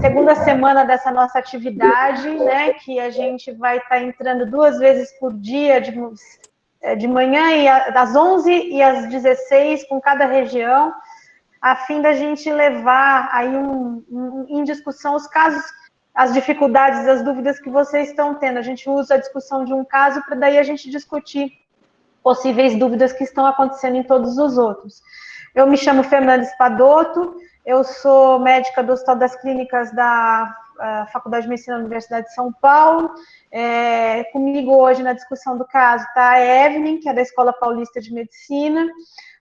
segunda semana dessa nossa atividade, né, que a gente vai estar entrando 2 vezes por dia, de manhã e às 11 e às 16, com cada região, a fim da gente levar aí em discussão os casos, as dificuldades, as dúvidas que vocês estão tendo. A gente usa a discussão de um caso para daí a gente discutir possíveis dúvidas que estão acontecendo em todos os outros. Eu me chamo Fernanda Espadoto, eu sou médica do Hospital das Clínicas da Faculdade de Medicina da Universidade de São Paulo. Comigo hoje na discussão do caso está a Evelyn, que é da Escola Paulista de Medicina.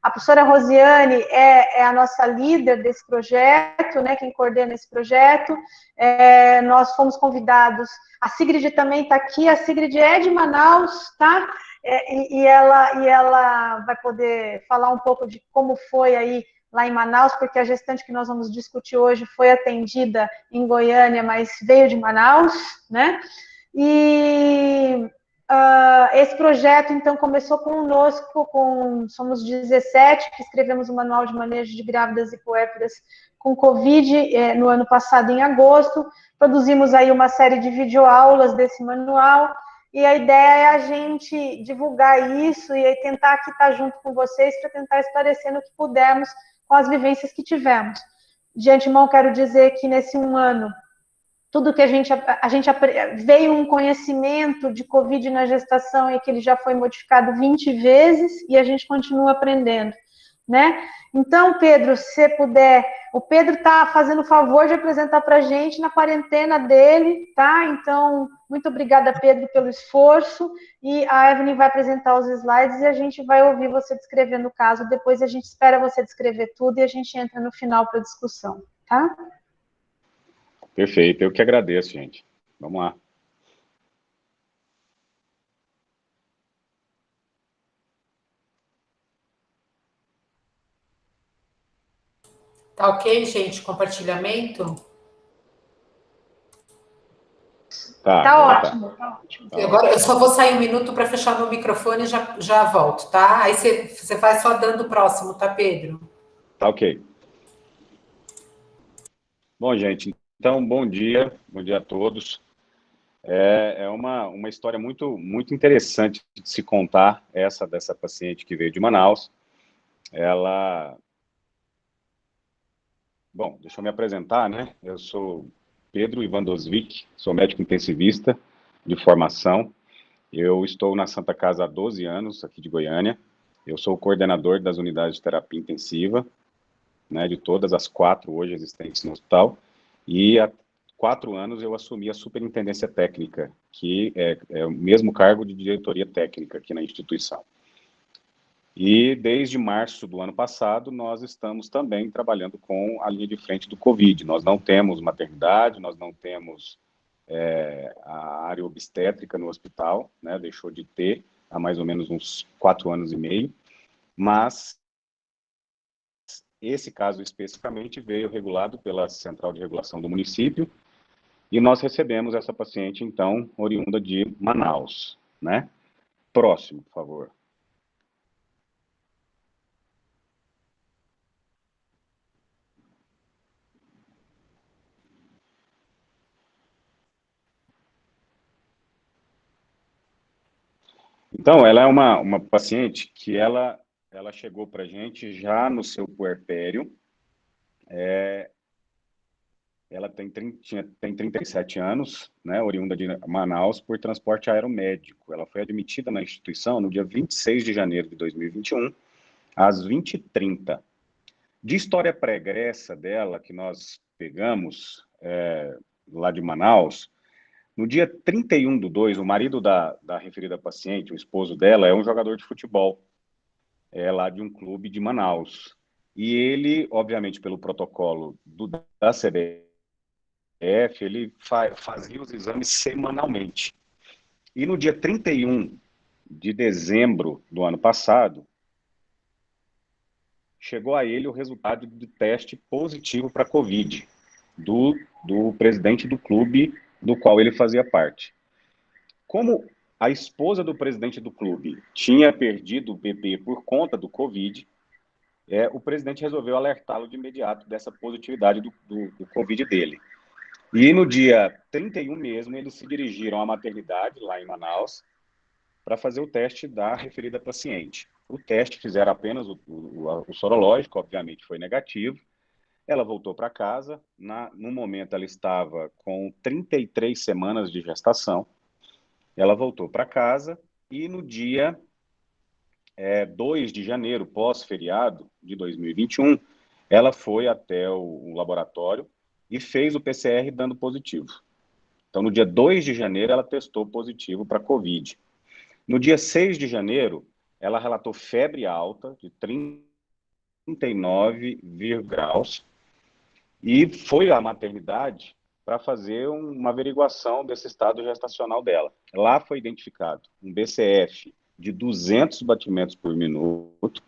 A professora Rosiane é a nossa líder desse projeto, né, quem coordena esse projeto. Nós fomos convidados, a Sigrid também está aqui, a Sigrid é de Manaus, tá? E ela vai poder falar um pouco de como foi aí lá em Manaus, porque a gestante que nós vamos discutir hoje foi atendida em Goiânia, mas veio de Manaus, né? E esse projeto, então, começou conosco, somos 17 que escrevemos o Manual de Manejo de Grávidas e Puérperas com Covid no ano passado, em agosto. Produzimos aí uma série de videoaulas desse manual, e a ideia é a gente divulgar isso e tentar aqui estar junto com vocês para tentar esclarecer no que pudermos com as vivências que tivemos. De antemão, quero dizer que nesse 1 ano, tudo que a gente veio um conhecimento de Covid na gestação e que ele já foi modificado 20 vezes e a gente continua aprendendo, né? Então, Pedro, se você puder, o Pedro está fazendo o favor de apresentar para a gente na quarentena dele, tá? Então, muito obrigada, Pedro, pelo esforço, e a Evelyn vai apresentar os slides e a gente vai ouvir você descrevendo o caso, depois a gente espera você descrever tudo e a gente entra no final para a discussão, tá? Perfeito, eu que agradeço, gente. Vamos lá. Tá ok, gente? Compartilhamento? Tá ótimo, tá ótimo. Agora eu só vou sair 1 minuto para fechar meu microfone e já volto, tá? Aí você vai só dando o próximo, tá, Pedro? Tá ok. Bom, gente, então, bom dia a todos. É uma história muito interessante de se contar, essa dessa paciente que veio de Manaus. Bom, deixa eu me apresentar, né? Eu sou Pedro Ivan Dosvik, sou médico intensivista de formação. Eu estou na Santa Casa há 12 anos, aqui de Goiânia. Eu sou o coordenador das unidades de terapia intensiva, né, de todas as 4 hoje existentes no hospital. E há 4 anos eu assumi a superintendência técnica, que é o mesmo cargo de diretoria técnica aqui na instituição. E desde março do ano passado, nós estamos também trabalhando com a linha de frente do Covid. Nós não temos maternidade, nós não temos a área obstétrica no hospital, né, deixou de ter há mais ou menos uns 4 anos e meio, mas esse caso especificamente veio regulado pela Central de Regulação do município, e nós recebemos essa paciente, então, oriunda de Manaus, né? Próximo, por favor. Então, ela é uma paciente que ela chegou para a gente já no seu puerpério. Ela tem 37 anos, né, oriunda de Manaus, por transporte aeromédico. Ela foi admitida na instituição no dia 26 de janeiro de 2021, às 20h30. De história pregressa dela, que nós pegamos lá de Manaus, no dia 31/2, o marido da referida paciente, o esposo dela, é um jogador de futebol, lá de um clube de Manaus. E ele, obviamente, pelo protocolo da CBF, ele fazia os exames semanalmente. E no dia 31 de dezembro do ano passado, chegou a ele o resultado de teste positivo para Covid, do presidente do clube do qual ele fazia parte. Como a esposa do presidente do clube tinha perdido o bebê por conta do Covid, o presidente resolveu alertá-lo de imediato dessa positividade do Covid dele. E no dia 31 mesmo, eles se dirigiram à maternidade, lá em Manaus, para fazer o teste da referida paciente. O teste fizeram apenas o sorológico, obviamente foi negativo. Ela voltou para casa, no momento ela estava com 33 semanas de gestação. Ela voltou para casa e no dia 2 de janeiro, pós-feriado de 2021, ela foi até o laboratório e fez o PCR dando positivo. Então, no dia 2 de janeiro, ela testou positivo para COVID. No dia 6 de janeiro, ela relatou febre alta de 39 graus e foi à maternidade para fazer uma averiguação desse estado gestacional dela. Lá foi identificado um BCF de 200 batimentos por minuto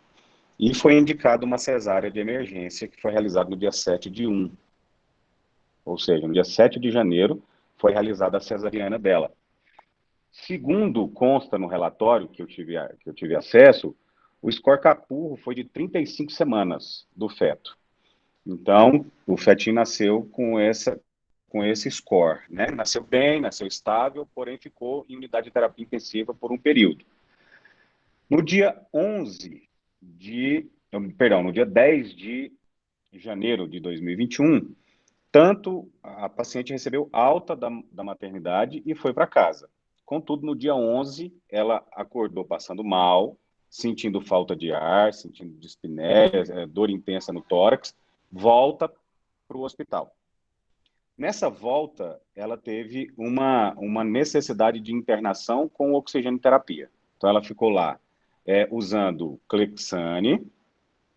e foi indicado uma cesárea de emergência que foi realizada no dia 7/1. Ou seja, no dia 7 de janeiro foi realizada a cesariana dela. Segundo consta no relatório que eu tive acesso, o score Capurro foi de 35 semanas do feto. Então, o fetinho nasceu com esse score, né? Nasceu bem, nasceu estável, porém ficou em unidade de terapia intensiva por um período. No dia 10 de janeiro de 2021, tanto a paciente recebeu alta da maternidade e foi para casa. Contudo, no dia 11, ela acordou passando mal, sentindo falta de ar, sentindo dispneia, dor intensa no tórax, volta para o hospital. Nessa volta, ela teve uma necessidade de internação com oxigenoterapia. Então, ela ficou lá usando Clexane.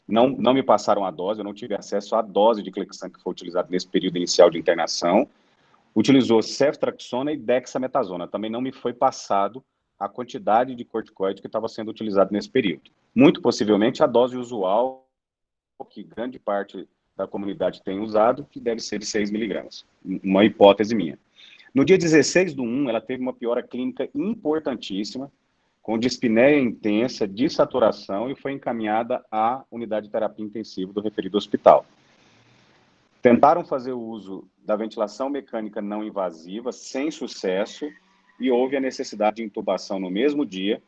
Não me passaram a dose, eu não tive acesso à dose de Clexane que foi utilizada nesse período inicial de internação. Utilizou ceftriaxona e dexametasona. Também não me foi passado a quantidade de corticoide que estava sendo utilizado nesse período. Muito possivelmente a dose usual, que grande parte da comunidade tem usado, que deve ser de 6 miligramas. Uma hipótese minha. No dia 16/1, ela teve uma piora clínica importantíssima, com dispneia intensa, dessaturação, e foi encaminhada à unidade de terapia intensiva do referido hospital. Tentaram fazer o uso da ventilação mecânica não invasiva, sem sucesso, e houve a necessidade de intubação no mesmo dia,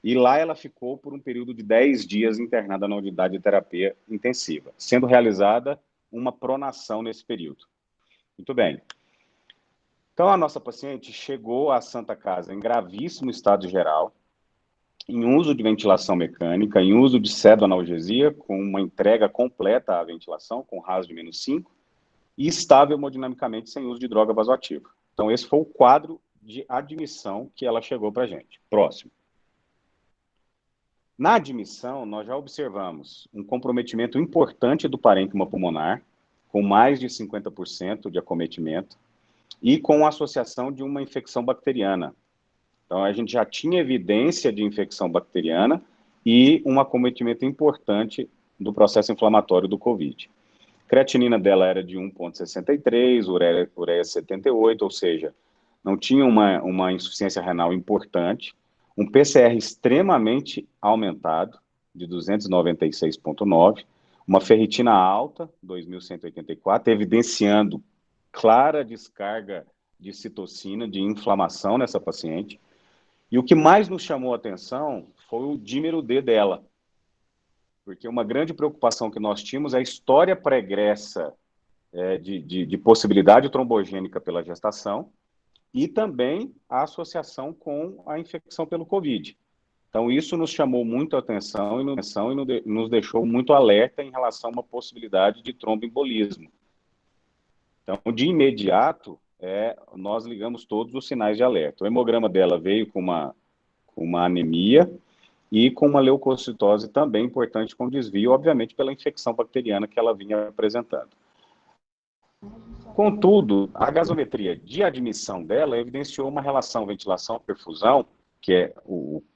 e lá ela ficou por um período de 10 dias internada na unidade de terapia intensiva, sendo realizada uma pronação nesse período. Muito bem. Então, a nossa paciente chegou à Santa Casa em gravíssimo estado geral, em uso de ventilação mecânica, em uso de pseudoanalgesia, com uma entrega completa à ventilação, com RAS de -5, e estável hemodinamicamente sem uso de droga vasoativa. Então, esse foi o quadro de admissão que ela chegou para a gente. Próximo. Na admissão, nós já observamos um comprometimento importante do parênquima pulmonar, com mais de 50% de acometimento, e com a associação de uma infecção bacteriana. Então, a gente já tinha evidência de infecção bacteriana e um acometimento importante do processo inflamatório do COVID. A creatinina dela era de 1,63, ureia 78, ou seja, não tinha uma insuficiência renal importante, um PCR extremamente aumentado, de 296,9, uma ferritina alta, 2.184, evidenciando clara descarga de citocina, de inflamação nessa paciente. E o que mais nos chamou a atenção foi o dímero D dela, porque uma grande preocupação que nós tínhamos é a história pregressa de possibilidade trombogênica pela gestação e também a associação com a infecção pelo COVID. Então, isso nos chamou muito a atenção e nos deixou muito alerta em relação a uma possibilidade de tromboembolismo. Então, de imediato, nós ligamos todos os sinais de alerta. O hemograma dela veio com uma anemia e com uma leucocitose também importante, com desvio, obviamente, pela infecção bacteriana que ela vinha apresentando. Contudo, a gasometria de admissão dela evidenciou uma relação ventilação-perfusão, que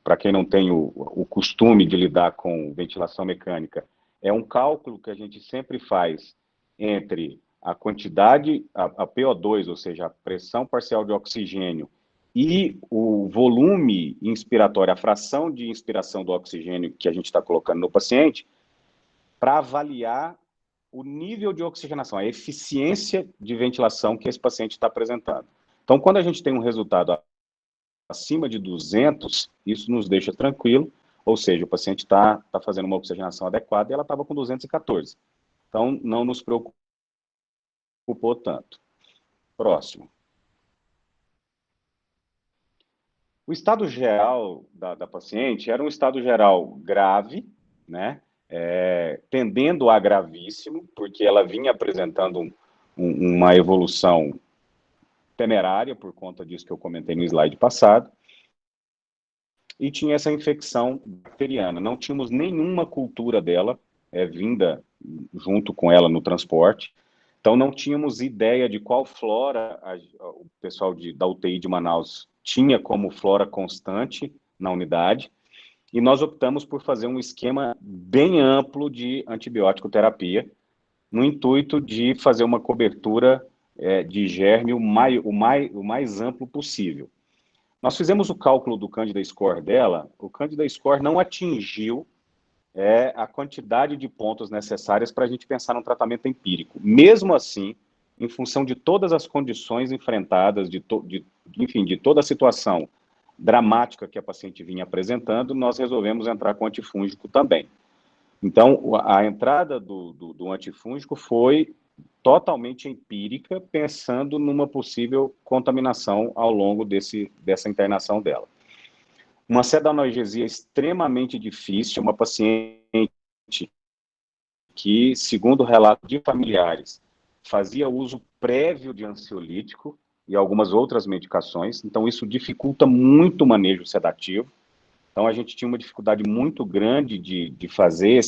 para quem não tem o costume de lidar com ventilação mecânica, é um cálculo que a gente sempre faz entre a quantidade, a PO2, ou seja, a pressão parcial de oxigênio, e o volume inspiratório, a fração de inspiração do oxigênio que a gente está colocando no paciente, para avaliar o nível de oxigenação, a eficiência de ventilação que esse paciente está apresentando. Então, quando a gente tem um resultado acima de 200, isso nos deixa tranquilo, ou seja, o paciente está fazendo uma oxigenação adequada e ela estava com 214. Então, não nos preocupou tanto. Próximo. O estado geral da paciente era um estado geral grave, né? Tendendo a gravíssimo, porque ela vinha apresentando uma evolução temerária, por conta disso que eu comentei no slide passado, e tinha essa infecção bacteriana. Não tínhamos nenhuma cultura dela vinda junto com ela no transporte, então não tínhamos ideia de qual flora o pessoal da UTI de Manaus tinha como flora constante na unidade, e nós optamos por fazer um esquema bem amplo de antibiótico terapia, no intuito de fazer uma cobertura de germe o mais amplo possível. Nós fizemos o cálculo do Candida Score dela, o Candida Score não atingiu a quantidade de pontos necessárias para a gente pensar num tratamento empírico. Mesmo assim, em função de todas as condições enfrentadas, enfim, de toda a situação dramática que a paciente vinha apresentando, nós resolvemos entrar com antifúngico também. Então, a entrada do antifúngico foi totalmente empírica, pensando numa possível contaminação ao longo dessa internação dela. Uma sedanalgesia extremamente difícil, uma paciente que, segundo o relato de familiares, fazia uso prévio de ansiolítico e algumas outras medicações, então isso dificulta muito o manejo sedativo. Então a gente tinha uma dificuldade muito grande de fazer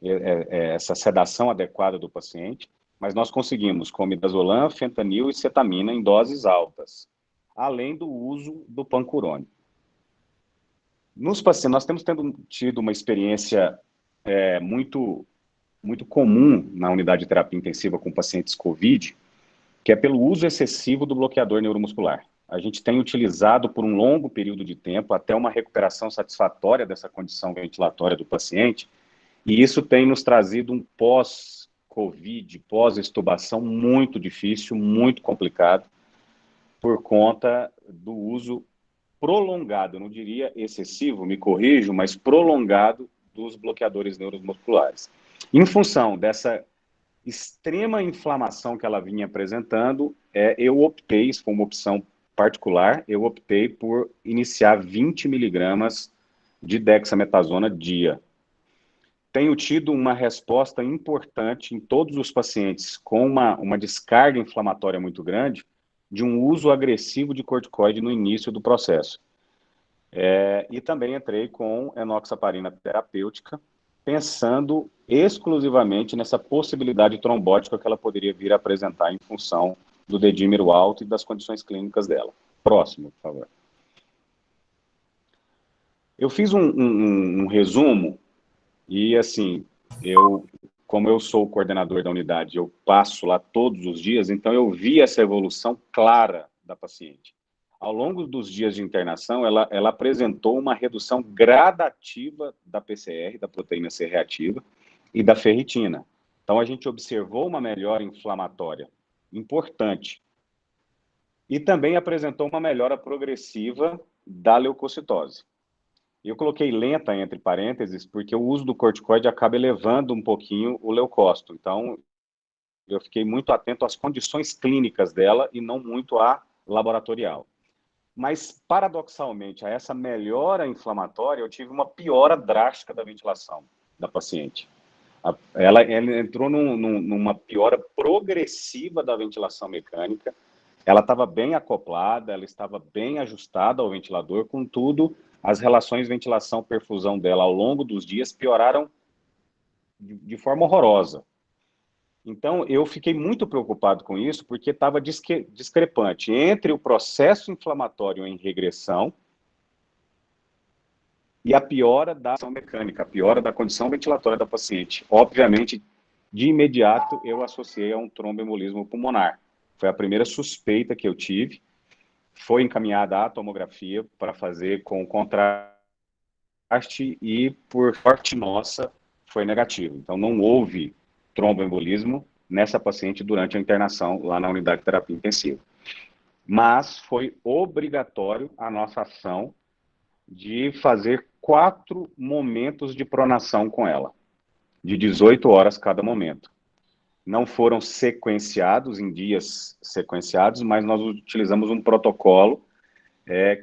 essa sedação adequada do paciente, mas nós conseguimos com midazolam, fentanil e cetamina em doses altas, além do uso do pancurônio. Nos pacientes, nós temos tido uma experiência muito comum na unidade de terapia intensiva com pacientes COVID, que é pelo uso excessivo do bloqueador neuromuscular. A gente tem utilizado por um longo período de tempo, até uma recuperação satisfatória dessa condição ventilatória do paciente, e isso tem nos trazido um pós-COVID, pós-extubação muito difícil, muito complicado, por conta do uso prolongado, eu não diria excessivo, me corrijo, mas prolongado dos bloqueadores neuromusculares. Em função dessa extrema inflamação que ela vinha apresentando, eu optei, isso foi uma opção particular, eu optei por iniciar 20 miligramas de dexametasona dia. Tenho tido uma resposta importante em todos os pacientes com uma descarga inflamatória muito grande, de um uso agressivo de corticoide no início do processo. E também entrei com enoxaparina terapêutica, pensando exclusivamente nessa possibilidade trombótica que ela poderia vir a apresentar em função do dedímero alto e das condições clínicas dela. Próximo, por favor. Eu fiz um resumo e, assim, como eu sou o coordenador da unidade, eu passo lá todos os dias, então eu vi essa evolução clara da paciente. Ao longo dos dias de internação, ela apresentou uma redução gradativa da PCR, da proteína C reativa, e da ferritina. Então, a gente observou uma melhora inflamatória importante. E também apresentou uma melhora progressiva da leucocitose. Eu coloquei lenta entre parênteses, porque o uso do corticoide acaba elevando um pouquinho o leucócito. Então, eu fiquei muito atento às condições clínicas dela e não muito à laboratorial. Mas, paradoxalmente, a essa melhora inflamatória, eu tive uma piora drástica da ventilação da paciente. Ela entrou numa piora progressiva da ventilação mecânica, ela estava bem acoplada, ela estava bem ajustada ao ventilador, contudo, as relações ventilação-perfusão dela ao longo dos dias pioraram de forma horrorosa. Então, eu fiquei muito preocupado com isso, porque estava discrepante entre o processo inflamatório em regressão e a piora da ação mecânica, a piora da condição ventilatória da paciente. Obviamente, de imediato, eu associei a um tromboembolismo pulmonar. Foi a primeira suspeita que eu tive. Foi encaminhada à tomografia para fazer com contraste e, por sorte nossa, foi negativo. Então, não houve tromboembolismo nessa paciente durante a internação lá na unidade de terapia intensiva. Mas foi obrigatório a nossa ação de fazer 4 momentos de pronação com ela, de 18 horas cada momento. Não foram sequenciados em dias sequenciados, mas nós utilizamos um protocolo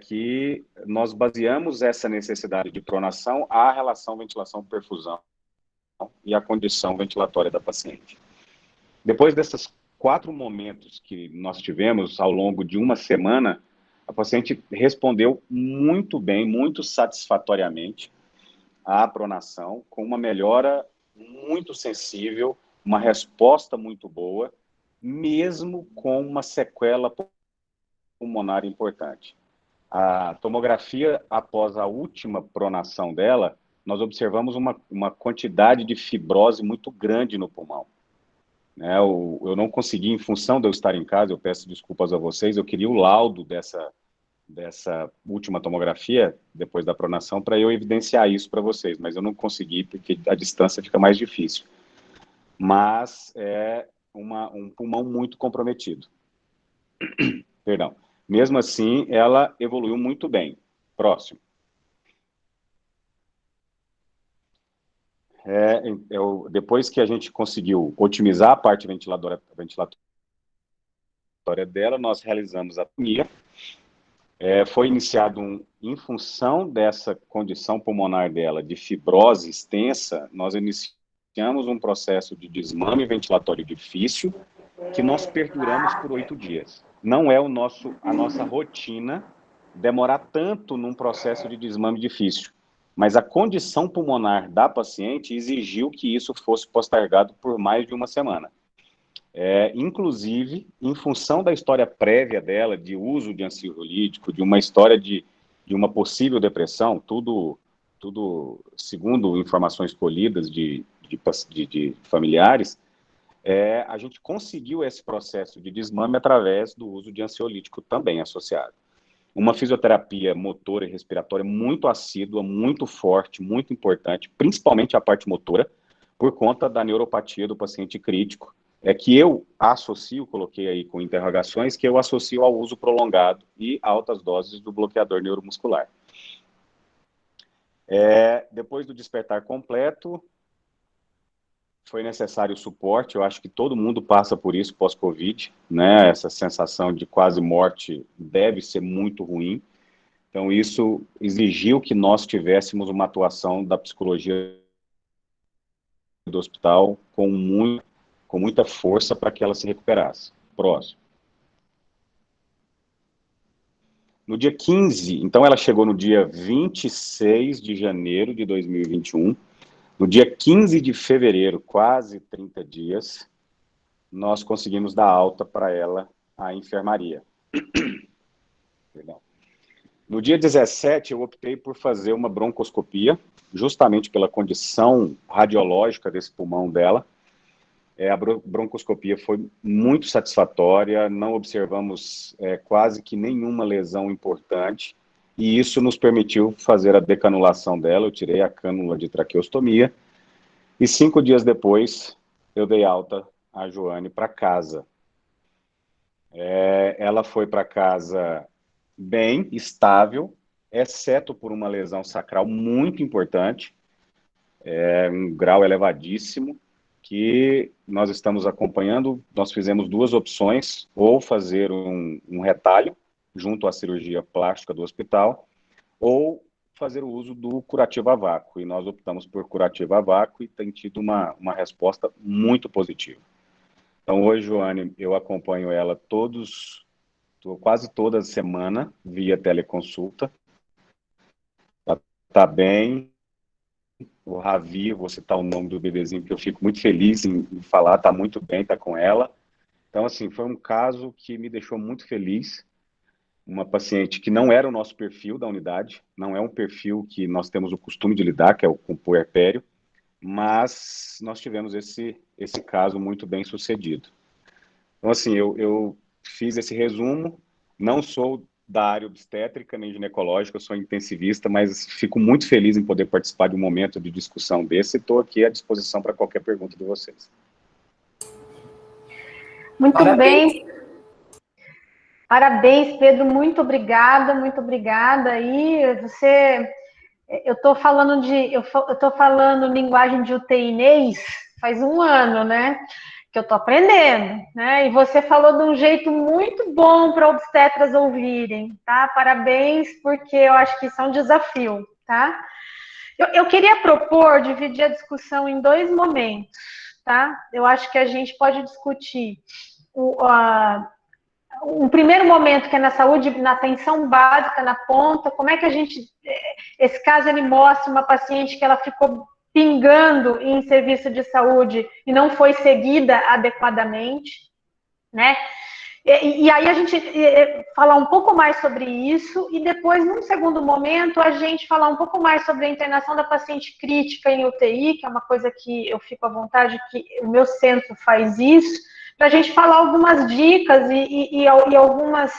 que nós baseamos essa necessidade de pronação à relação ventilação-perfusão e à condição ventilatória da paciente. Depois desses 4 momentos que nós tivemos ao longo de uma semana, a paciente respondeu muito bem, muito satisfatoriamente à pronação, com uma melhora muito sensível, uma resposta muito boa, mesmo com uma sequela pulmonar importante. A tomografia, após a última pronação dela, nós observamos uma quantidade de fibrose muito grande no pulmão. Eu não consegui, em função de eu estar em casa, eu peço desculpas a vocês, eu queria o laudo dessa última tomografia, depois da pronação, para eu evidenciar isso para vocês, mas eu não consegui, porque a distância fica mais difícil. Mas é um pulmão muito comprometido. Perdão. Mesmo assim, ela evoluiu muito bem. Próximo. Depois que a gente conseguiu otimizar a parte ventilatória dela, nós realizamos a apneia. Foi iniciado, em função dessa condição pulmonar dela, de fibrose extensa, nós iniciamos um processo de desmame ventilatório difícil, que nós perduramos por 8 dias. Não é a nossa rotina demorar tanto num processo de desmame difícil, mas a condição pulmonar da paciente exigiu que isso fosse postergado por mais de uma semana. Inclusive, em função da história prévia dela, de uso de ansiolítico, de uma história de uma possível depressão, tudo segundo informações colhidas de familiares, a gente conseguiu esse processo de desmame através do uso de ansiolítico também associado. Uma fisioterapia motora e respiratória muito assídua, muito forte, muito importante, principalmente a parte motora, por conta da neuropatia do paciente crítico, que eu associo, coloquei aí com interrogações, que eu associo ao uso prolongado e altas doses do bloqueador neuromuscular. Depois do despertar completo, foi necessário suporte. Eu acho que todo mundo passa por isso pós-Covid, né? Essa sensação de quase morte deve ser muito ruim. Então, isso exigiu que nós tivéssemos uma atuação da psicologia do hospital com muita força para que ela se recuperasse. Próximo. No dia 15, então ela chegou no dia 26 de janeiro de 2021, no dia 15 de fevereiro, quase 30 dias, nós conseguimos dar alta para ela à enfermaria. Perdão. No dia 17, eu optei por fazer uma broncoscopia, justamente pela condição radiológica desse pulmão dela. A broncoscopia foi muito satisfatória, não observamos quase que nenhuma lesão importante, e isso nos permitiu fazer a decanulação dela. Eu tirei a cânula de traqueostomia, e 5 dias depois eu dei alta a Joane para casa. Ela foi para casa bem, estável, exceto por uma lesão sacral muito importante, um grau elevadíssimo, que nós estamos acompanhando. Nós fizemos 2 opções, ou fazer um retalho junto à cirurgia plástica do hospital, ou fazer o uso do curativo a vácuo, e nós optamos por curativo a vácuo e tem tido uma resposta muito positiva. Então, hoje, Joane, eu acompanho ela quase toda semana, via teleconsulta. Ela está bem. O Ravi, vou citar o nome do bebezinho, porque eu fico muito feliz em falar, está muito bem, está com ela. Então, assim, foi um caso que me deixou muito feliz. Uma paciente que não era o nosso perfil da unidade, não é um perfil que nós temos o costume de lidar, que é o com puerpério, mas nós tivemos esse caso muito bem sucedido. Então, assim, eu fiz esse resumo. Não sou da área obstétrica nem ginecológica, eu sou intensivista, mas fico muito feliz em poder participar de um momento de discussão desse, e estou aqui à disposição para qualquer pergunta de vocês. Muito Parabéns. bem. Parabéns, Pedro, muito obrigada, muito obrigada. E você, eu estou falando linguagem de UTI-nês faz um ano, né? Que eu estou aprendendo, né? E você falou de um jeito muito bom para obstetras ouvirem, tá? Parabéns, porque eu acho que isso é um desafio, tá? Eu queria propor dividir a discussão em dois momentos, tá? Eu acho que a gente pode discutir um primeiro momento, que é na saúde, na atenção básica, na ponta, como é que a gente... Esse caso, ele mostra uma paciente que ela ficou pingando em serviço de saúde e não foi seguida adequadamente, né? E aí a gente falar um pouco mais sobre isso e depois, num segundo momento, a gente falar um pouco mais sobre a internação da paciente crítica em UTI, que é uma coisa que eu fico à vontade, que o meu centro faz isso, para a gente falar algumas dicas e algumas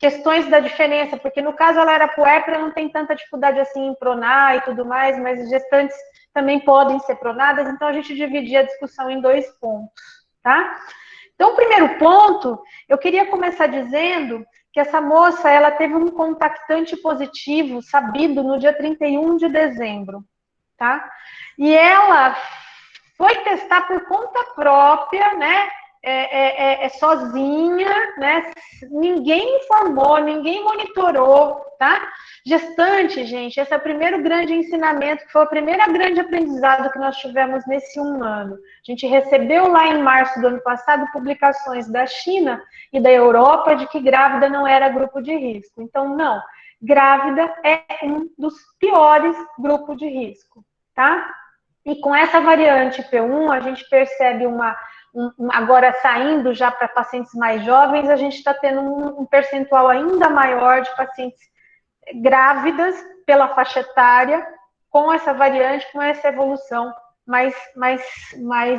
questões da diferença, porque no caso ela era puérpera, não tem tanta dificuldade assim em pronar e tudo mais, mas gestantes também podem ser pronadas, então a gente dividir a discussão em dois pontos, tá? Então, o primeiro ponto, eu queria começar dizendo que essa moça, ela teve um contactante positivo, sabido, no dia 31 de dezembro, tá? E ela foi testar por conta própria, né? Sozinha, né? Ninguém informou, ninguém monitorou, tá? Gestante, gente, esse é o primeiro grande ensinamento, que foi o primeiro grande aprendizado que nós tivemos nesse um ano. A gente recebeu lá em março do ano passado publicações da China e da Europa de que grávida não era grupo de risco. Então, não, grávida é um dos piores grupos de risco, tá? E com essa variante P1, a gente percebe agora saindo já para pacientes mais jovens, a gente está tendo um percentual ainda maior de pacientes grávidas pela faixa etária, com essa variante, com essa evolução mais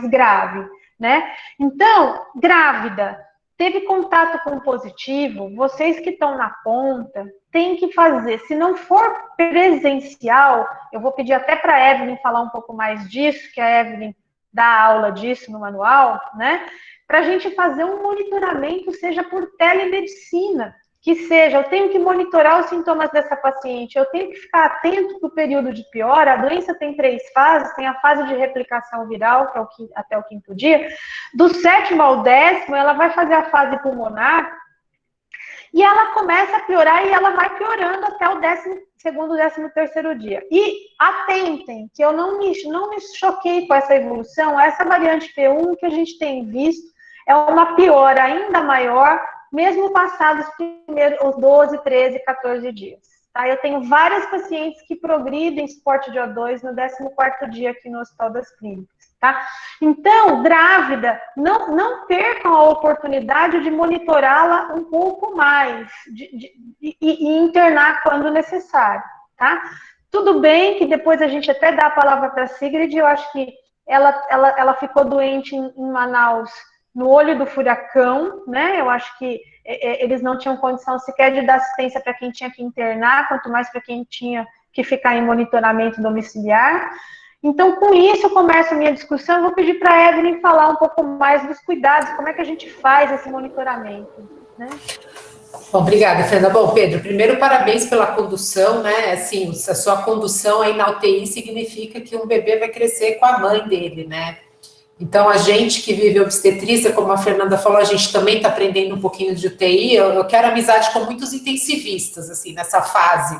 grave, né? Então, grávida, teve contato com positivo, vocês que estão na ponta, tem que fazer, se não for presencial, eu vou pedir até para a Evelyn falar um pouco mais disso, que a Evelyn dá aula disso no manual, né? Para a gente fazer um monitoramento, seja por telemedicina, que seja, eu tenho que monitorar os sintomas dessa paciente, eu tenho que ficar atento para o período de piora. A doença tem 3 fases, tem a fase de replicação viral, que é até o 5º dia, do 7º ao 10º, ela vai fazer a fase pulmonar, e ela começa a piorar, e ela vai piorando até o 12º, 13º dia. E atentem, que eu não me choquei com essa evolução, essa variante P1 que a gente tem visto é uma piora ainda maior, mesmo passados os 12, 13, 14 dias. Tá? Eu tenho várias pacientes que progridem suporte de O2 no 14º dia aqui no Hospital das Clínicas. Tá? Então, grávida, não percam a oportunidade de monitorá-la um pouco mais e internar quando necessário. Tá? Tudo bem que depois a gente até dá a palavra para a Sigrid, eu acho que ela ficou doente em Manaus, no olho do furacão, né? Eu acho que eles não tinham condição sequer de dar assistência para quem tinha que internar, quanto mais para quem tinha que ficar em monitoramento domiciliar. Então, com isso, eu começo a minha discussão. Eu vou pedir para a Evelyn falar um pouco mais dos cuidados, como é que a gente faz esse monitoramento, né? Bom, obrigada, Fernanda. Bom, Pedro, primeiro, parabéns pela condução, né? Assim, a sua condução aí na UTI significa que um bebê vai crescer com a mãe dele, né? Então, a gente que vive obstetrícia, como a Fernanda falou, a gente também está aprendendo um pouquinho de UTI. Eu quero amizade com muitos intensivistas, assim, nessa fase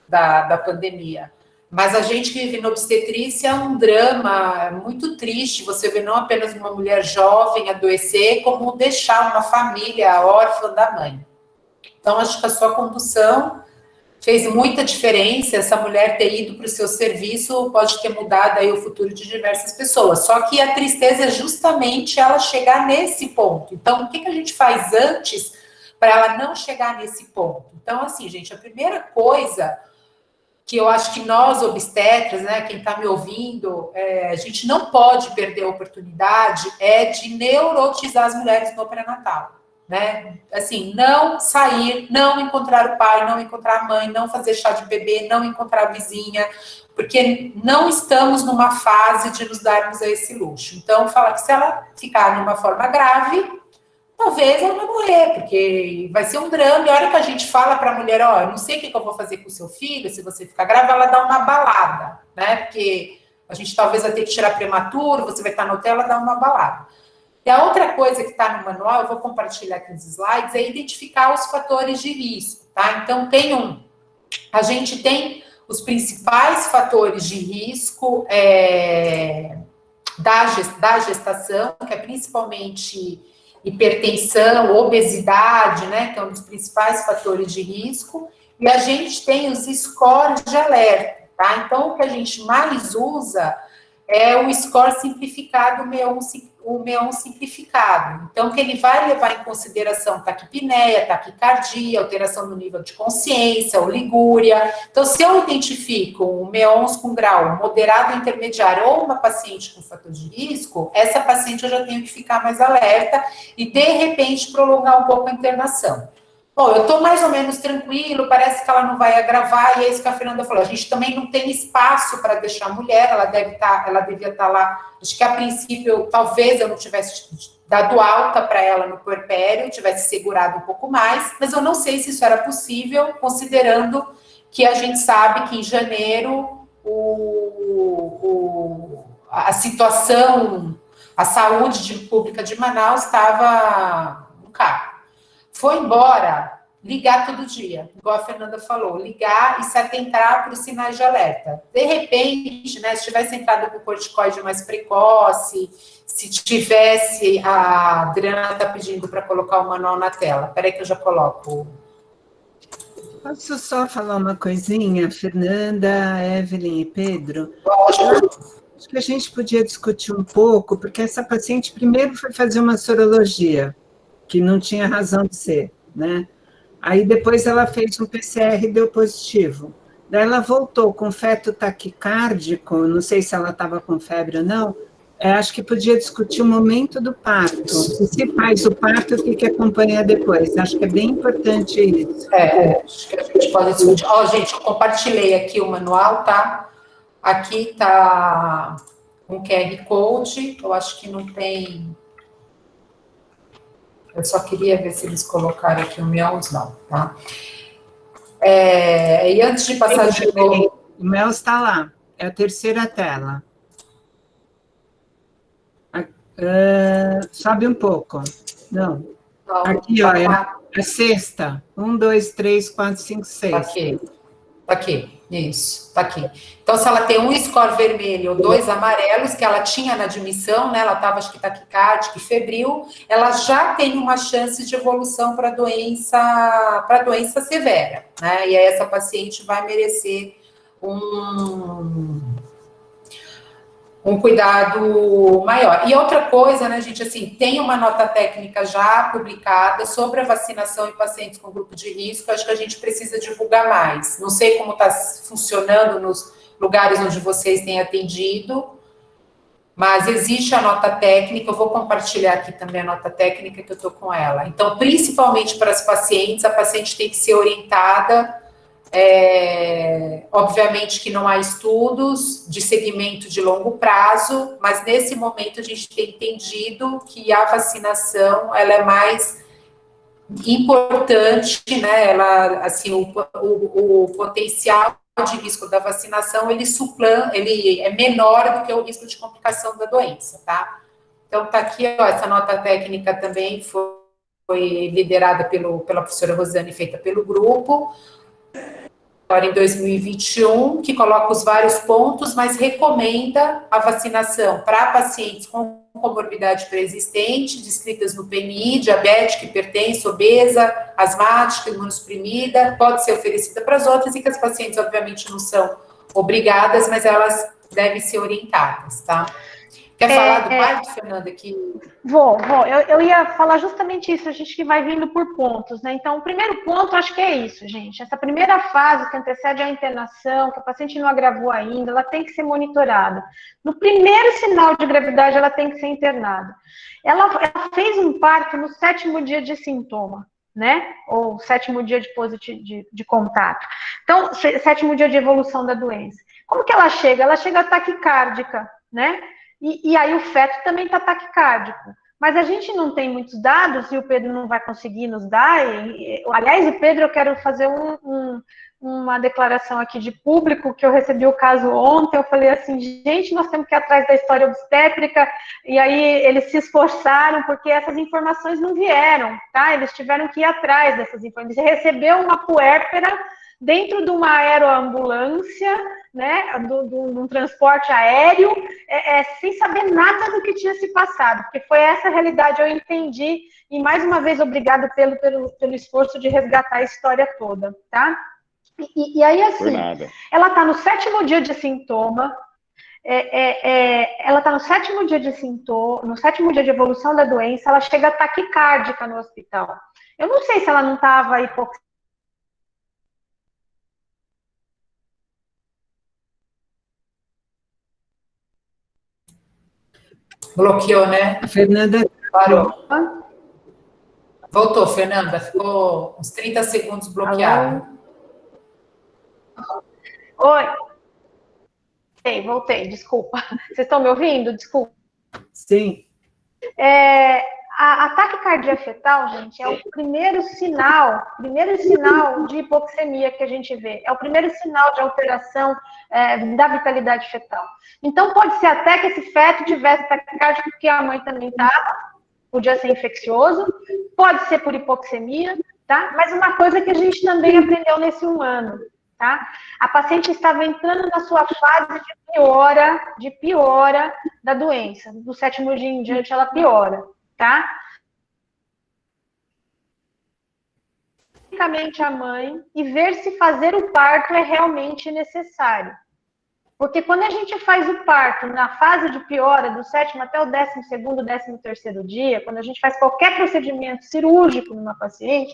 da pandemia. Mas a gente que vive na obstetrícia é um drama muito triste. Você vê não apenas uma mulher jovem adoecer, como deixar uma família órfã da mãe. Então, acho que a sua condução fez muita diferença. Essa mulher ter ido para o seu serviço pode ter mudado aí o futuro de diversas pessoas. Só que a tristeza é justamente ela chegar nesse ponto. Então, o que a gente faz antes para ela não chegar nesse ponto? Então, assim, gente, a primeira coisa que eu acho que nós, obstetras, né, quem está me ouvindo, a gente não pode perder a oportunidade de neurotizar as mulheres no pré-natal. Né? Assim, não sair, não encontrar o pai, não encontrar a mãe, não fazer chá de bebê, não encontrar a vizinha, porque não estamos numa fase de nos darmos a esse luxo. Então, fala que se ela ficar numa forma grave, talvez ela vai morrer, porque vai ser um drama. E a hora que a gente fala para a mulher, ó, eu não sei o que eu vou fazer com o seu filho, se você ficar grávida, ela dá uma balada, né? Porque a gente talvez vai ter que tirar prematuro, você vai estar no hotel, ela dá uma balada. E a outra coisa que está no manual, eu vou compartilhar aqui nos slides, é identificar os fatores de risco, tá? Então, a gente tem os principais fatores de risco da gestação, que é principalmente hipertensão, obesidade, né, que é um dos principais fatores de risco, e a gente tem os scores de alerta, tá? Então, o que a gente mais usa é o score simplificado, o MEON simplificado. Então, que ele vai levar em consideração taquipneia, taquicardia, alteração do nível de consciência, oligúria. Então, se eu identifico um MEONs com grau moderado, intermediário ou uma paciente com fator de risco, essa paciente eu já tenho que ficar mais alerta e, de repente, prolongar um pouco a internação. Bom, eu estou mais ou menos tranquilo, parece que ela não vai agravar, e é isso que a Fernanda falou, a gente também não tem espaço para deixar a mulher, ela devia estar lá, acho que a princípio, talvez eu não tivesse dado alta para ela no puerpério, tivesse segurado um pouco mais, mas eu não sei se isso era possível, considerando que a gente sabe que em janeiro a situação, a saúde pública de Manaus estava no carro. Foi embora, ligar todo dia, igual a Fernanda falou, ligar e se atentar para os sinais de alerta. De repente, né, se tivesse entrado com corticoide mais precoce, se tivesse, a Adriana está pedindo para colocar o manual na tela. Espera aí que eu já coloco. Posso só falar uma coisinha, Fernanda, Evelyn e Pedro? Acho que a gente podia discutir um pouco, porque essa paciente primeiro foi fazer uma sorologia, que não tinha razão de ser, né? Aí depois ela fez um PCR e deu positivo. Daí ela voltou com feto taquicárdico, não sei se ela estava com febre ou não, acho que podia discutir o momento do parto. E se faz o parto, o que acompanha depois? Acho que é bem importante isso. Acho que a gente pode discutir. Ó, gente, eu compartilhei aqui o manual, tá? Aqui está um QR Code, eu acho que não tem... Eu só queria ver se eles colocaram aqui o MEOS, não, tá? E antes de passar de novo... O MEOS está lá, é a terceira tela. Sobe um pouco. Não. Aqui, ó, é a sexta. 1, 2, 3, 4, 5, 6. Tá aqui, isso, tá aqui. Então, se ela tem um score vermelho ou 2 amarelos, que ela tinha na admissão, né, ela estava, acho que taquicárdica e febril, ela já tem uma chance de evolução para doença severa, né, e aí essa paciente vai merecer um cuidado maior. E outra coisa, né, gente, assim, tem uma nota técnica já publicada sobre a vacinação em pacientes com grupo de risco, acho que a gente precisa divulgar mais. Não sei como está funcionando nos lugares onde vocês têm atendido, mas existe a nota técnica, eu vou compartilhar aqui também a nota técnica que eu estou com ela. Então, principalmente para as pacientes, a paciente tem que ser orientada. Obviamente que não há estudos de segmento de longo prazo, mas nesse momento a gente tem entendido que a vacinação ela é mais importante, né? Ela, assim, o potencial de risco da vacinação ele é menor do que o risco de complicação da doença, tá? Então tá aqui, ó, essa nota técnica também foi liderada pela professora Rosane, feita pelo grupo. Agora em 2021, que coloca os vários pontos, mas recomenda a vacinação para pacientes com comorbidade pré-existente, descritas no PNI, diabética, hipertensa, obesa, asmática, imunossuprimida, pode ser oferecida para as outras, e que as pacientes, obviamente, não são obrigadas, mas elas devem ser orientadas, tá? Quer falar do parto, Fernanda? Vou. Eu ia falar justamente isso, a gente que vai vindo por pontos, né? Então, o primeiro ponto, acho que é isso, gente. Essa primeira fase que antecede a internação, que a paciente não agravou ainda, ela tem que ser monitorada. No primeiro sinal de gravidade, ela tem que ser internada. Ela fez um parto no 7º dia de sintoma, né? Ou 7º dia de contato. Então, 7º dia de evolução da doença. Como que ela chega? Ela chega taquicárdica, né? E aí o feto também está taquicárdico. Mas a gente não tem muitos dados e o Pedro não vai conseguir nos dar. Aliás, o Pedro, eu quero fazer uma declaração aqui de público, que eu recebi o caso ontem. Eu falei assim, gente, nós temos que ir atrás da história obstétrica. E aí eles se esforçaram, porque essas informações não vieram, tá? Eles tiveram que ir atrás dessas informações. Ele recebeu uma puérpera dentro de uma aeroambulância, né, de um transporte aéreo, sem saber nada do que tinha se passado, porque foi essa realidade, eu entendi, e mais uma vez, obrigado pelo esforço de resgatar a história toda, tá? E aí, assim, ela está no 7º dia de sintoma, ela está no 7º dia de sintoma, no 7º dia de evolução da doença, ela chega taquicárdica no hospital. Eu não sei se ela não estava hipoxia. Bloqueou, né? A Fernanda parou. Voltou, Fernanda. Ficou uns 30 segundos bloqueado. Oi. Voltei, desculpa. Vocês estão me ouvindo? Desculpa. Sim. A taquicardia fetal, gente, é o primeiro sinal de hipoxemia que a gente vê. É o primeiro sinal de alteração da vitalidade fetal. Então, pode ser até que esse feto tivesse taquicardia porque a mãe também estava, podia ser infeccioso, pode ser por hipoxemia, tá? Mas uma coisa que a gente também aprendeu nesse 1 ano, tá? A paciente estava entrando na sua fase de piora da doença. Do 7º dia em diante, ela piora. Tá? Basicamente a mãe e ver se fazer o parto é realmente necessário. Porque quando a gente faz o parto na fase de piora, do 7º até o 12º, 13º dia, quando a gente faz qualquer procedimento cirúrgico numa paciente,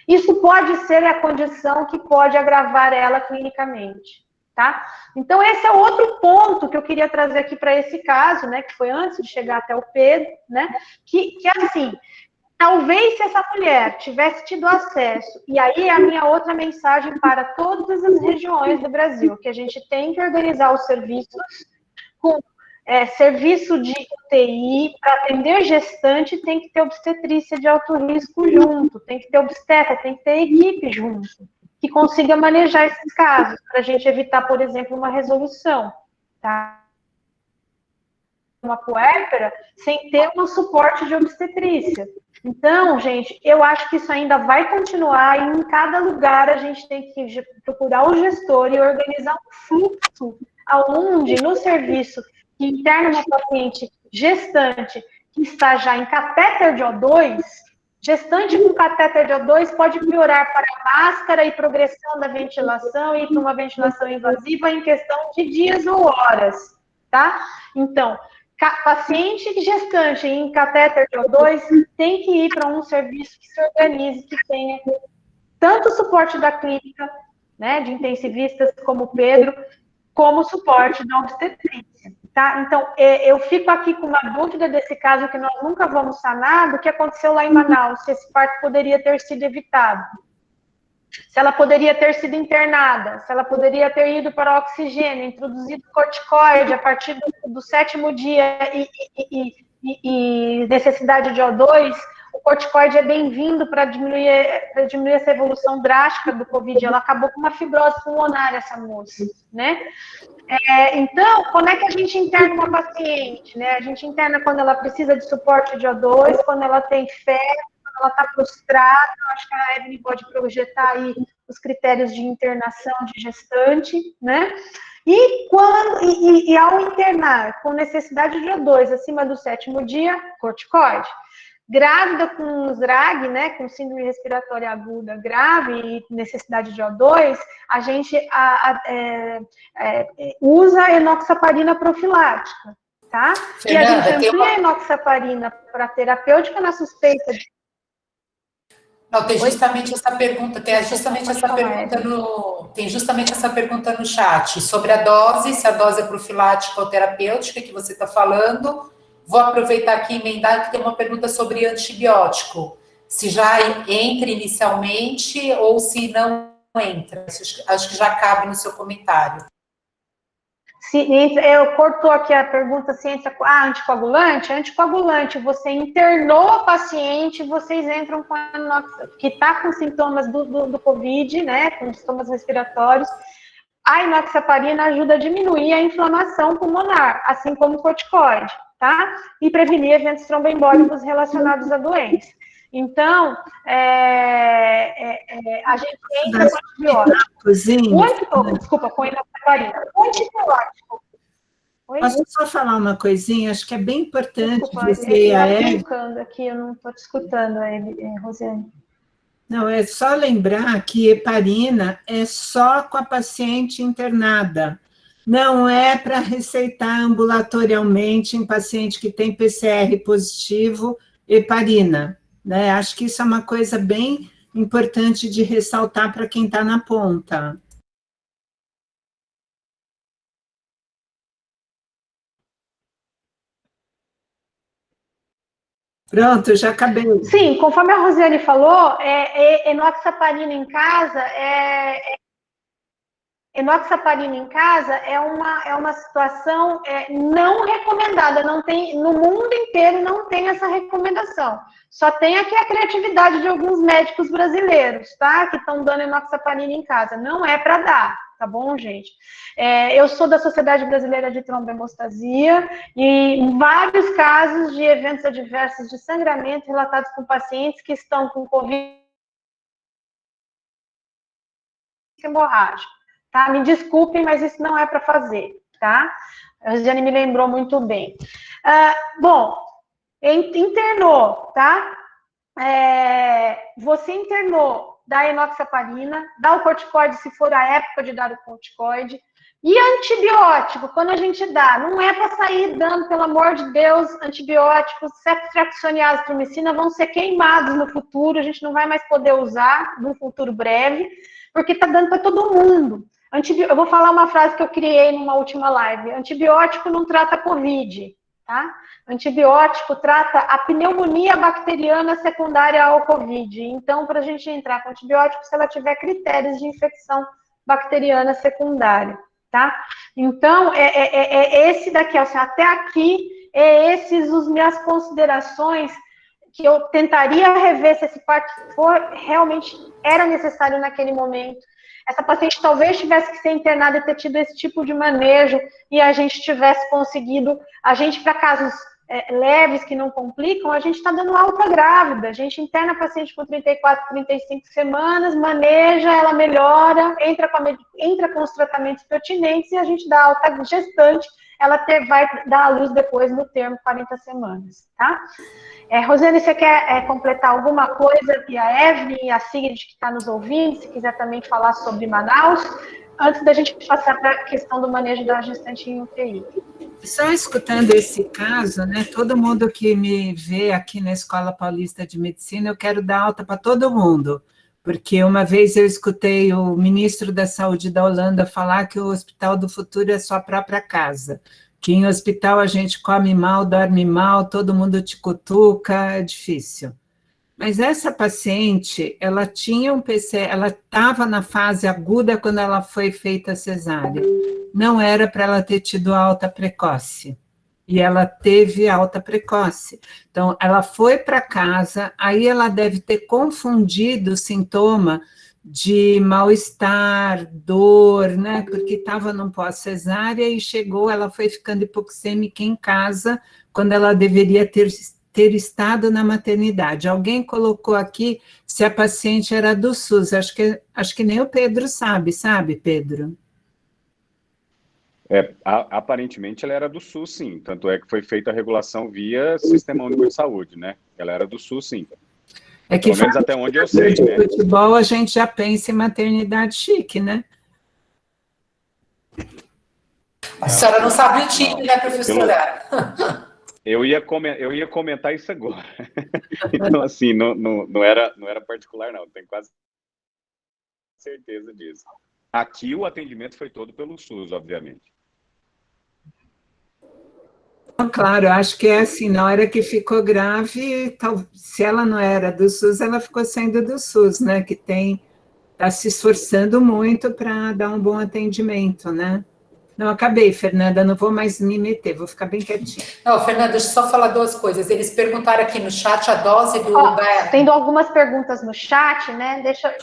isso pode ser a condição que pode agravar ela clinicamente. Tá? Então, esse é outro ponto que eu queria trazer aqui para esse caso, né, que foi antes de chegar até o Pedro, né, que assim, talvez se essa mulher tivesse tido acesso, e aí é a minha outra mensagem para todas as regiões do Brasil, que a gente tem que organizar os serviços com serviço de UTI, para atender gestante, tem que ter obstetrícia de alto risco junto, tem que ter obstetra, tem que ter equipe junto, que consiga manejar esses casos, para a gente evitar, por exemplo, uma resolução, tá? Uma puérpera sem ter um suporte de obstetrícia. Então, gente, eu acho que isso ainda vai continuar e em cada lugar a gente tem que procurar o gestor e organizar um fluxo aonde no serviço que interna uma paciente gestante que está já em catéter de O2, gestante com catéter de O2 pode piorar para a máscara e progressão da ventilação e para uma ventilação invasiva em questão de dias ou horas, tá? Então, paciente gestante em catéter de O2 tem que ir para um serviço que se organize, que tenha tanto suporte da clínica, né, de intensivistas como o Pedro, como suporte da obstetrícia, tá? Então, eu fico aqui com uma dúvida desse caso que nós nunca vamos sanar, do que aconteceu lá em Manaus, se esse parto poderia ter sido evitado. Se ela poderia ter sido internada, se ela poderia ter ido para o oxigênio, introduzido corticoide a partir do 7º dia e necessidade de O2, o corticoide é bem-vindo para diminuir essa evolução drástica do Covid. Ela acabou com uma fibrose pulmonar, essa moça, né? Então, como é que a gente interna uma paciente, né? A gente interna quando ela precisa de suporte de O2, quando ela tem febre, ela está frustrada. Acho que a Evelyn pode projetar aí os critérios de internação de gestante, né? E ao internar com necessidade de O2 acima do 7º dia, corticoide. Grávida com SRAG, né, com síndrome respiratória aguda grave e necessidade de O2, a gente usa enoxaparina profilática, tá? Fernanda, e a gente amplia a enoxaparina para terapêutica na suspeita de... Não, tem justamente essa pergunta, tem justamente essa pergunta no chat, sobre a dose, se a dose é profilática ou terapêutica que você está falando. Vou aproveitar aqui e emendar que tem uma pergunta sobre antibiótico. Se já entra inicialmente ou se não entra. Acho que já cabe no seu comentário. Eu cortou aqui a pergunta se entra anticoagulante. Anticoagulante, você internou a paciente, vocês entram com a que está com sintomas do Covid, né, com sintomas respiratórios. A inoxaparina ajuda a diminuir a inflamação pulmonar, assim como o corticoide, tá? E prevenir eventos tromboembólicos relacionados à doença. Então, a gente entra com antibiótico. Desculpa, com inoxaparina. O antibiótico. Posso só falar uma coisinha? Acho que é bem importante dizer aqui, eu não estou te escutando, Rosiane. Não, é só lembrar que heparina é só com a paciente internada. Não é para receitar ambulatorialmente em paciente que tem PCR positivo, heparina. Né? Acho que isso é uma coisa bem importante de ressaltar para quem está na ponta. Pronto, já acabei. Sim, conforme a Rosiane falou, enoxaparina em casa enoxaparina em casa é uma situação não recomendada, não tem, no mundo inteiro não tem essa recomendação. Só tem aqui a criatividade de alguns médicos brasileiros, tá? Que estão dando enoxaparina em casa. Não é para dar, tá bom, gente? Eu sou da Sociedade Brasileira de Trombohemostasia e em vários casos de eventos adversos de sangramento relatados com pacientes que estão com Covid hemorrágico. Tá? Me desculpem, mas isso não é para fazer, tá? A Rosiane me lembrou muito bem. Bom, internou, tá? Você internou, dá enoxaparina, dá o corticoide se for a época de dar o corticoide, e antibiótico, quando a gente dá, não é para sair dando, pelo amor de Deus, antibióticos, ceftriaxona e azitromicina vão ser queimados no futuro, a gente não vai mais poder usar no futuro breve, porque está dando para todo mundo. Eu vou falar uma frase que eu criei numa última live. Antibiótico não trata Covid, tá? Antibiótico trata a pneumonia bacteriana secundária ao Covid. Então, para a gente entrar com antibiótico, se ela tiver critérios de infecção bacteriana secundária, tá? Então, esse daqui, assim, até aqui, esses as minhas considerações que eu tentaria rever se esse parto realmente era necessário naquele momento. Essa paciente talvez tivesse que ser internada e ter tido esse tipo de manejo e a gente tivesse conseguido, para casos leves que não complicam, a gente está dando alta grávida, a gente interna a paciente com 34, 35 semanas, maneja, ela melhora, entra com os tratamentos pertinentes e a gente dá alta gestante, ela vai dar à luz depois no termo 40 semanas, tá? Rosiane, você quer completar alguma coisa? E a Evelyn e a Sigrid, que está nos ouvindo, se quiser também falar sobre Manaus, antes da gente passar para a questão do manejo da gestante em UTI. Só escutando esse caso, né, todo mundo que me vê aqui na Escola Paulista de Medicina, eu quero dar alta para todo mundo, porque uma vez eu escutei o ministro da Saúde da Holanda falar que o Hospital do Futuro é sua própria casa, que em hospital a gente come mal, dorme mal, todo mundo te cutuca, é difícil. Mas essa paciente, ela tinha um PCR, ela estava na fase aguda quando ela foi feita a cesárea. Não era para ela ter tido alta precoce. E ela teve alta precoce. Então, ela foi para casa, aí ela deve ter confundido o sintoma de mal-estar, dor, né? Porque estava num pós-cesárea e chegou, ela foi ficando hipoxêmica em casa, quando ela deveria ter estado na maternidade. Alguém colocou aqui se a paciente era do SUS, acho que nem o Pedro sabe, Pedro? Aparentemente ela era do SUS, sim, tanto é que foi feita a regulação via Sistema Único de Saúde, né? Ela era do SUS, sim. É que pelo menos até onde eu sei, de futebol a gente já pensa em maternidade chique, né? A senhora não sabe o time, né, professora? Eu ia comentar isso agora. Então, assim, não era particular, não. Tenho quase certeza disso. Aqui o atendimento foi todo pelo SUS, obviamente. Claro, acho que é assim, na hora que ficou grave, se ela não era do SUS, ela ficou sendo do SUS, né? Que está se esforçando muito para dar um bom atendimento, né? Não, acabei, Fernanda, não vou mais me meter, vou ficar bem quietinha. Não, Fernanda, deixa eu só falar duas coisas. Eles perguntaram aqui no chat a dose do... Tendo algumas perguntas no chat, né? Deixa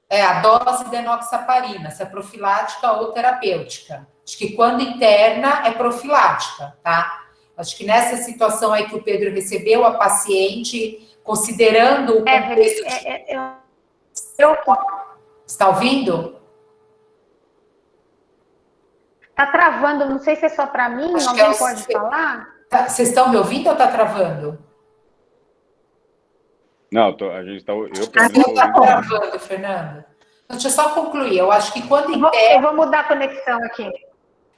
a dose de enoxaparina, se é profilática ou terapêutica. Acho que quando interna é profilática, tá? Acho que nessa situação aí que o Pedro recebeu, a paciente, considerando o contexto... Está ouvindo? Tá travando, não sei se é só para mim, Acho alguém pode falar? Vocês estão me ouvindo ou está travando? Não, a gente está... Eu está travando, Fernanda. Então, deixa eu só concluir. Eu acho que quando interna... Eu vou mudar a conexão aqui.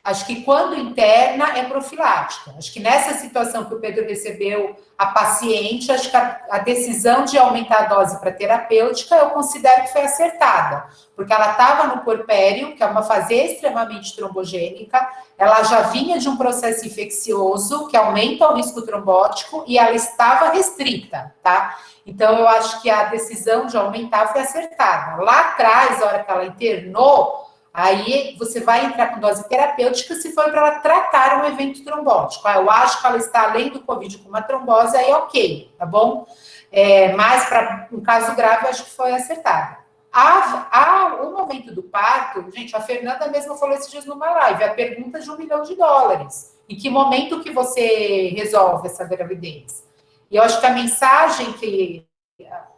Acho que quando interna é profilática. Acho que nessa situação que o Pedro recebeu a paciente, acho que a decisão de aumentar a dose para terapêutica, eu considero que foi acertada, porque ela estava no puerpério, que é uma fase extremamente trombogênica, ela já vinha de um processo infeccioso que aumenta o risco trombótico e ela estava restrita, tá? Então, eu acho que a decisão de aumentar foi acertada. Lá atrás, na hora que ela internou, aí você vai entrar com dose terapêutica se for para ela tratar um evento trombótico. Eu acho que ela está além do Covid com uma trombose, aí ok, tá bom? Mas para um caso grave, eu acho que foi acertada. O momento do parto, gente, a Fernanda mesma falou esses dias numa live, a pergunta de $1 milhão. Em que momento que você resolve essa gravidez? E eu acho que a mensagem que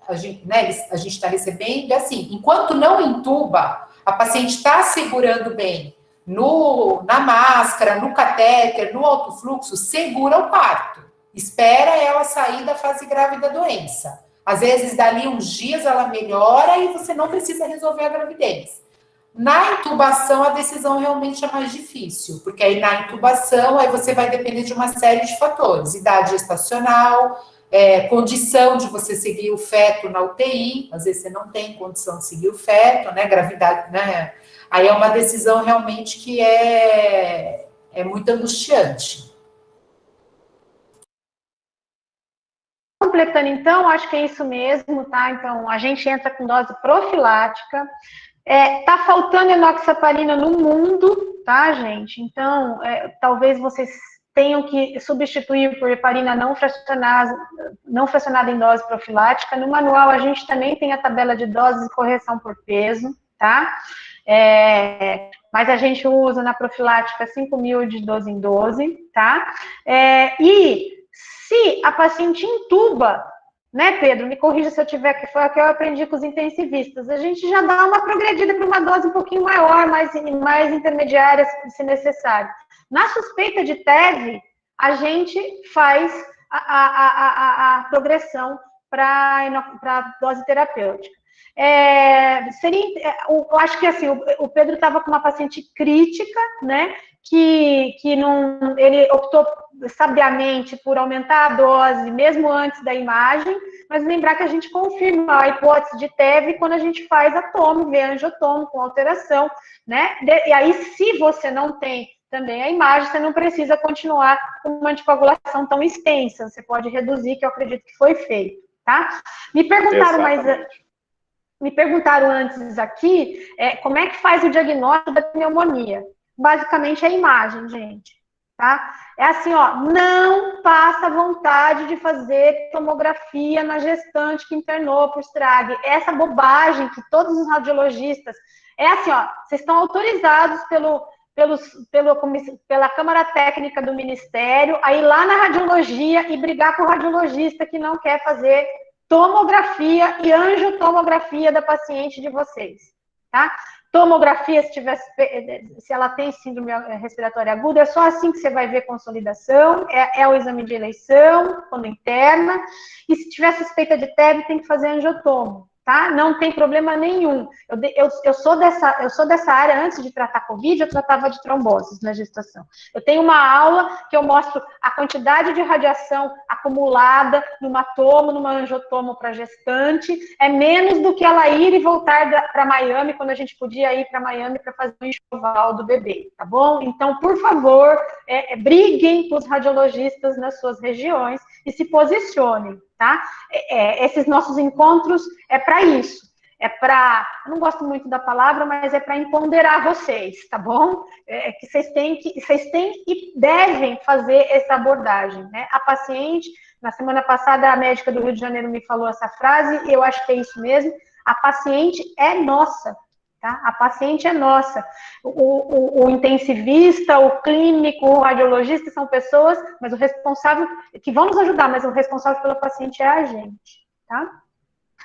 a gente está recebendo é assim, enquanto não intuba, a paciente está segurando bem na máscara, no catéter, no alto fluxo, segura o parto. Espera ela sair da fase grave da doença. Às vezes, dali uns dias, ela melhora e você não precisa resolver a gravidez. Na intubação, a decisão realmente é mais difícil, porque aí na intubação, aí você vai depender de uma série de fatores. Idade gestacional, condição de você seguir o feto na UTI, às vezes você não tem condição de seguir o feto, né, gravidade, né, aí é uma decisão realmente que é muito angustiante. Completando então, acho que é isso mesmo, tá? Então, a gente entra com dose profilática, tá faltando enoxaparina no mundo, tá, gente? Então, talvez vocês tenham que substituir por heparina não fracionada em dose profilática. No manual, a gente também tem a tabela de doses e correção por peso, tá? Mas a gente usa na profilática 5.000 de 12 em 12, tá? E se a paciente intuba, né, Pedro? Me corrija se eu tiver, que foi o que eu aprendi com os intensivistas. A gente já dá uma progredida para uma dose um pouquinho maior, mais intermediária, se necessário. Na suspeita de TEV, a gente faz a progressão para dose terapêutica. Eu acho que assim, o Pedro estava com uma paciente crítica, né? Que não, ele optou sabiamente por aumentar a dose, mesmo antes da imagem, mas lembrar que a gente confirma a hipótese de TEV quando a gente faz a tomo, vê angiotomo com alteração, né? E aí, se você não tem também a imagem, você não precisa continuar com uma anticoagulação tão extensa, você pode reduzir, que eu acredito que foi feito, tá? Me perguntaram antes aqui, como é que faz o diagnóstico da pneumonia? Basicamente, é a imagem, gente, tá? É assim, ó, não passa vontade de fazer tomografia na gestante que internou por estrague. Essa bobagem que todos os radiologistas... É assim, ó, vocês estão autorizados pela Câmara Técnica do Ministério a ir lá na radiologia e brigar com o radiologista que não quer fazer tomografia e angiotomografia da paciente de vocês, tá? Tomografia, se ela tem síndrome respiratória aguda, é só assim que você vai ver consolidação, é o exame de eleição, quando interna, e se tiver suspeita de TEB, tem que fazer angiotomo, tá? Não tem problema nenhum. Eu sou dessa área, antes de tratar Covid, eu tratava de tromboses na gestação. Eu tenho uma aula que eu mostro a quantidade de radiação acumulada numa tomo, numa angiotomo para gestante, é menos do que ela ir e voltar para Miami, quando a gente podia ir para Miami para fazer o enxoval do bebê, tá bom? Então, por favor, briguem com os radiologistas nas suas regiões e se posicionem, tá? Esses nossos encontros é para isso. não gosto muito da palavra, mas é para empoderar vocês, tá bom? Que vocês têm e devem fazer essa abordagem, né? A paciente, na semana passada, a médica do Rio de Janeiro me falou essa frase, e eu acho que é isso mesmo, a paciente é nossa, tá? A paciente é nossa. O intensivista, o clínico, o radiologista são pessoas, mas o responsável, que vão nos ajudar, mas o responsável pela paciente é a gente, tá?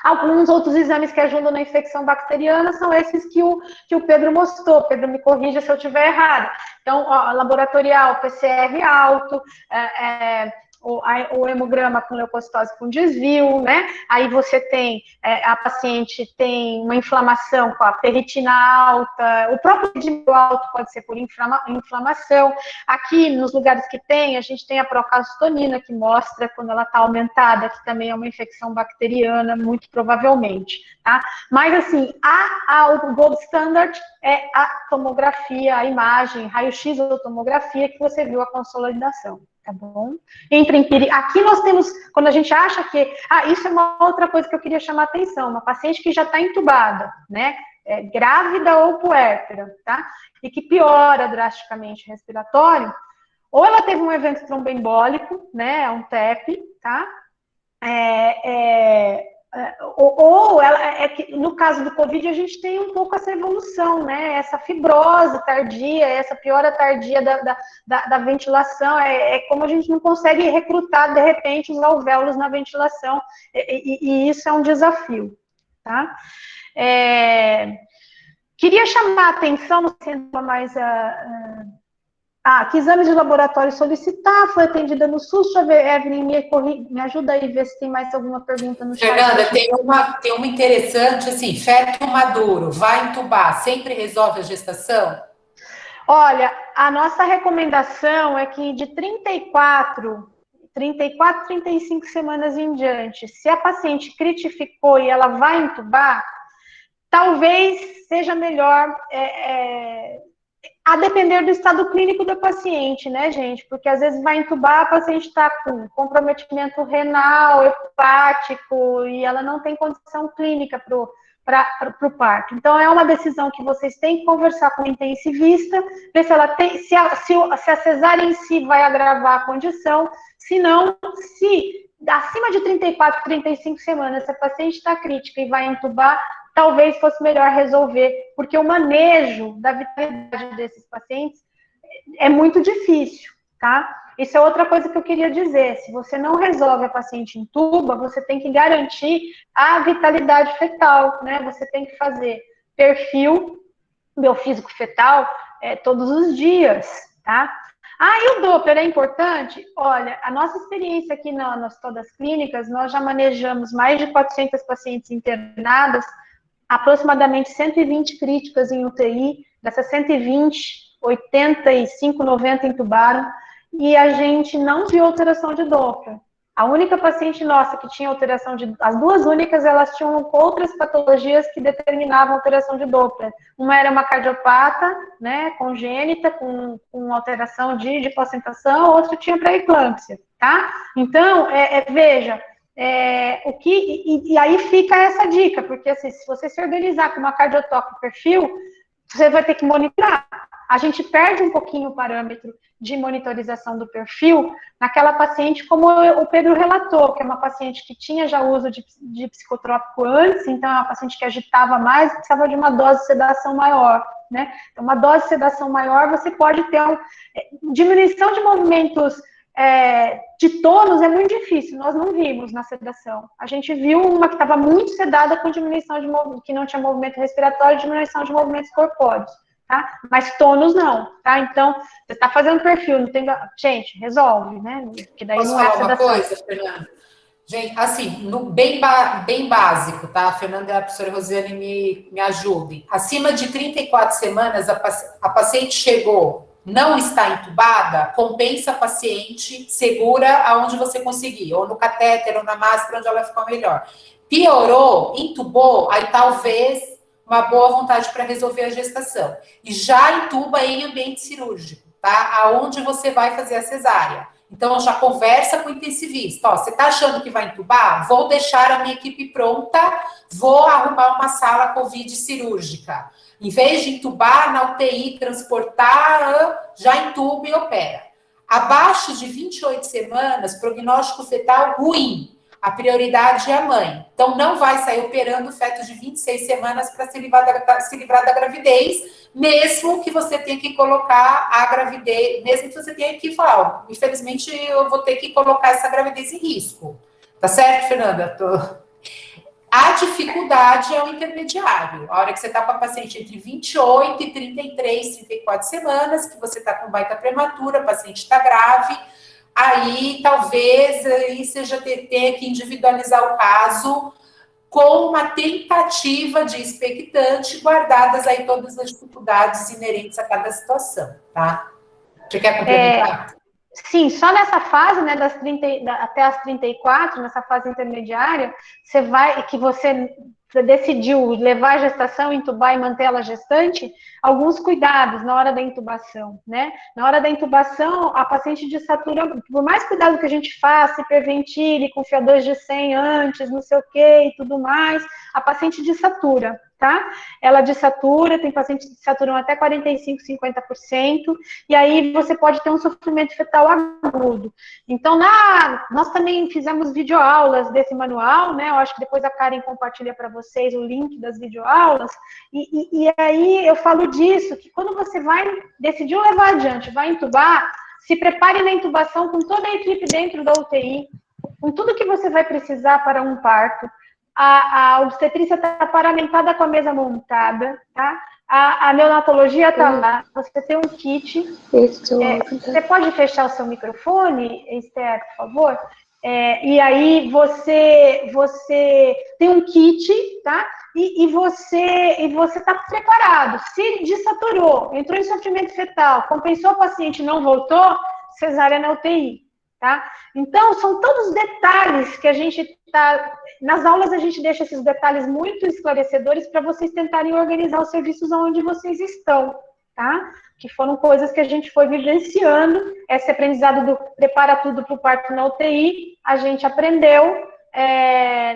Alguns outros exames que ajudam na infecção bacteriana são esses que o Pedro mostrou. Pedro, me corrija se eu estiver errado. Então, laboratorial, PCR alto, o hemograma com leucocitose com desvio, né? Aí você tem, a paciente tem uma inflamação com a ferritina alta, o próprio desvio alto pode ser por inflamação. Aqui, nos lugares que tem, a gente tem a procalcitonina, que mostra quando ela está aumentada, que também é uma infecção bacteriana, muito provavelmente, tá? Mas, assim, o gold standard é a tomografia, a imagem, raio-x ou tomografia, que você viu a consolidação. Tá bom? Aqui nós temos, quando a gente acha que... isso é uma outra coisa que eu queria chamar a atenção. Uma paciente que já está entubada, né? Grávida ou puérpera, tá? E que piora drasticamente o respiratório, ou ela teve um evento tromboembólico, né? Um TEP, tá? Ou no caso do Covid, a gente tem um pouco essa evolução, né? Essa fibrose tardia, essa piora tardia da ventilação, como a gente não consegue recrutar, de repente, os alvéolos na ventilação, e isso é um desafio, tá? Queria chamar a atenção, não sei se mais que exames de laboratório solicitar, foi atendida no SUS. Deixa eu ver, Evelyn, me ajuda aí a ver se tem mais alguma pergunta no chat. Fernanda, tem uma interessante, assim, feto maduro, vai entubar, sempre resolve a gestação? Olha, a nossa recomendação é que de 34, 35 semanas em diante, se a paciente critificou e ela vai entubar, talvez seja melhor... a depender do estado clínico da paciente, né, gente? Porque às vezes vai entubar, a paciente está com comprometimento renal, hepático, e ela não tem condição clínica para o parto. Então, é uma decisão que vocês têm que conversar com o intensivista, ver se ela tem, se a cesárea em si vai agravar a condição, se não, se acima de 34, 35 semanas, se a paciente está crítica e vai entubar, talvez fosse melhor resolver, porque o manejo da vitalidade desses pacientes é muito difícil, tá? Isso é outra coisa que eu queria dizer. Se você não resolve a paciente intuba, você tem que garantir a vitalidade fetal, né? Você tem que fazer perfil biofísico fetal todos os dias, tá? E o Doppler é importante? Olha, a nossa experiência aqui nas todas as clínicas, nós já manejamos mais de 400 pacientes internadas, aproximadamente 120 críticas em UTI, dessas 120, 85, 90 entubaram, e a gente não viu alteração de Doppler. A única paciente nossa que tinha alteração as duas únicas, elas tinham outras patologias que determinavam alteração de Doppler. Uma era uma cardiopata, né, congênita, com alteração de placentação, a outra tinha pré-eclâmpsia, tá? Então, veja... e aí fica essa dica, porque assim, se você se organizar com uma cardiotoque perfil, você vai ter que monitorar. A gente perde um pouquinho o parâmetro de monitorização do perfil naquela paciente, como o Pedro relatou, que é uma paciente que tinha já uso de psicotrópico antes, então é uma paciente que agitava mais, precisava de uma dose de sedação maior, né? Então, uma dose de sedação maior, você pode ter diminuição de movimentos de tônus, é muito difícil, nós não vimos na sedação. A gente viu uma que estava muito sedada com diminuição de movimento, que não tinha movimento respiratório, diminuição de movimentos corpóreos, tá? Mas tônus não, tá? Então, você está fazendo perfil, não tem... Gente, resolve, né? Porque daí Posso não é falar uma sedação. coisa, Fernanda? Gente, assim, bem básico, tá? A Fernanda e a professora Rosiane me ajudem. Acima de 34 semanas, a paciente chegou, não está entubada, compensa a paciente, segura aonde você conseguir, ou no catéter, ou na máscara, onde ela ficar melhor. Piorou, entubou, aí talvez uma boa vontade para resolver a gestação. E já entuba em ambiente cirúrgico, tá? Aonde você vai fazer a cesárea. Então, já conversa com o intensivista. Ó, você está achando que vai entubar? Vou deixar a minha equipe pronta, vou arrumar uma sala COVID cirúrgica. Em vez de entubar na UTI, transportar, já entuba e opera. Abaixo de 28 semanas, prognóstico fetal ruim. A prioridade é a mãe. Então, não vai sair operando fetos de 26 semanas para se livrar da gravidez, mesmo que você tenha que colocar a gravidez, mesmo que você tenha que falar, ó, infelizmente, eu vou ter que colocar essa gravidez em risco. Tá certo, Fernanda? A dificuldade é o intermediário. A hora que você está com a paciente entre 28 e 33, 34 semanas, que você está com baita prematura, a paciente está grave, aí talvez aí seja ter que individualizar o caso com uma tentativa de expectante, guardadas aí todas as dificuldades inerentes a cada situação, tá? Você quer complementar? Sim, só nessa fase, né, até as 34, nessa fase intermediária, você decidiu levar a gestação, entubar e manter ela gestante, alguns cuidados na hora da intubação, né? Na hora da intubação, a paciente desatura, por mais cuidado que a gente faça, hiperventile, com fiadores de 100 antes, não sei o que e tudo mais, a paciente desatura, tá? Ela desatura, tem pacientes que desaturam até 45%, 50%, e aí você pode ter um sofrimento fetal agudo. Então, nós também fizemos videoaulas desse manual, né? Eu acho que depois a Karen compartilha para vocês o link das videoaulas, e aí eu falo disso, que quando você decidiu levar adiante, vai entubar, se prepare na intubação com toda a equipe dentro da UTI, com tudo que você vai precisar para um parto. A obstetrícia está paramentada com a mesa montada, tá? A neonatologia está lá, você tem um kit. Você pode fechar o seu microfone, Esther, por favor? E aí você tem um kit, tá? E você está preparado. Se desaturou, entrou em sofrimento fetal, compensou a paciente e não voltou, cesárea na UTI, tá? Então, são todos detalhes que a gente está... Nas aulas, a gente deixa esses detalhes muito esclarecedores para vocês tentarem organizar os serviços onde vocês estão, tá? Que foram coisas que a gente foi vivenciando. Esse aprendizado do prepara tudo para o parto na UTI, a gente aprendeu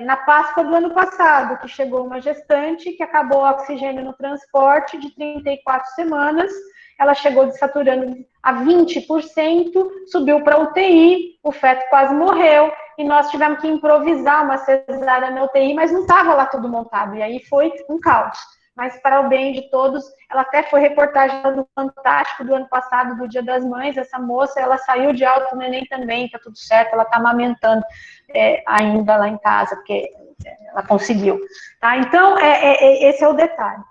na Páscoa do ano passado, que chegou uma gestante que acabou o oxigênio no transporte de 34 semanas, ela chegou desaturando a 20%, subiu para a UTI, o feto quase morreu, e nós tivemos que improvisar uma cesárea na UTI, mas não estava lá tudo montado, e aí foi um caos. Mas para o bem de todos, ela até foi reportagem do Fantástico do ano passado, do Dia das Mães, essa moça, ela saiu de alta, o neném também, tá tudo certo, ela tá amamentando ainda lá em casa, porque ela conseguiu, tá? Então, esse é o detalhe.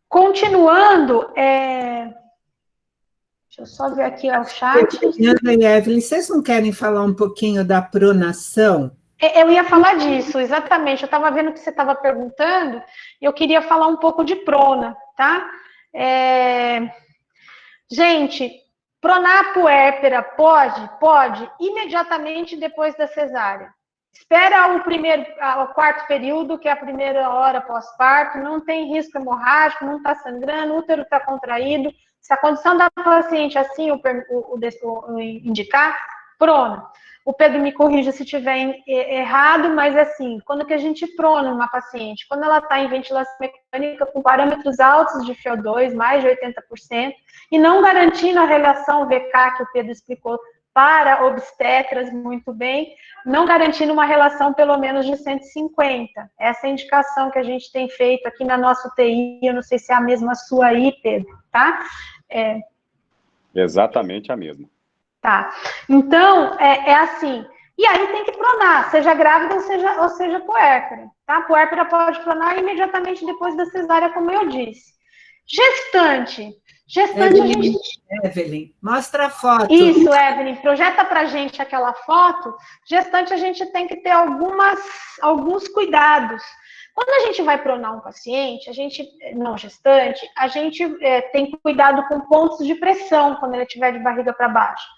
Continuando, deixa eu só ver aqui o chat. Ana e Evelyn, vocês não querem falar um pouquinho da pronação? Eu ia falar disso, exatamente. Eu estava vendo o que você estava perguntando e eu queria falar um pouco de prona, tá? Gente, pronar puérpera pode, imediatamente depois da cesárea. Espera o quarto período, que é a primeira hora pós-parto, não tem risco hemorrágico, não está sangrando, o útero está contraído. Se a condição da paciente assim indicar, prona. O Pedro me corrija se estiver errado, mas assim, quando que a gente prona uma paciente? Quando ela está em ventilação mecânica com parâmetros altos de FiO2, mais de 80%, e não garantindo a relação VK que o Pedro explicou para obstetras muito bem, não garantindo uma relação pelo menos de 150. Essa é a indicação que a gente tem feito aqui na nossa UTI, eu não sei se é a mesma sua aí, Pedro, tá? Exatamente a mesma. Tá, então, assim, e aí tem que pronar, seja grávida ou seja puérpera, tá? Puérpera pode pronar imediatamente depois da cesárea, como eu disse. Gestante a gente... Evelyn, mostra a foto. Isso, Evelyn, projeta pra gente aquela foto. Gestante a gente tem que ter alguns cuidados. Quando a gente vai pronar um paciente, a gente tem cuidado com pontos de pressão quando ele estiver de barriga para baixo.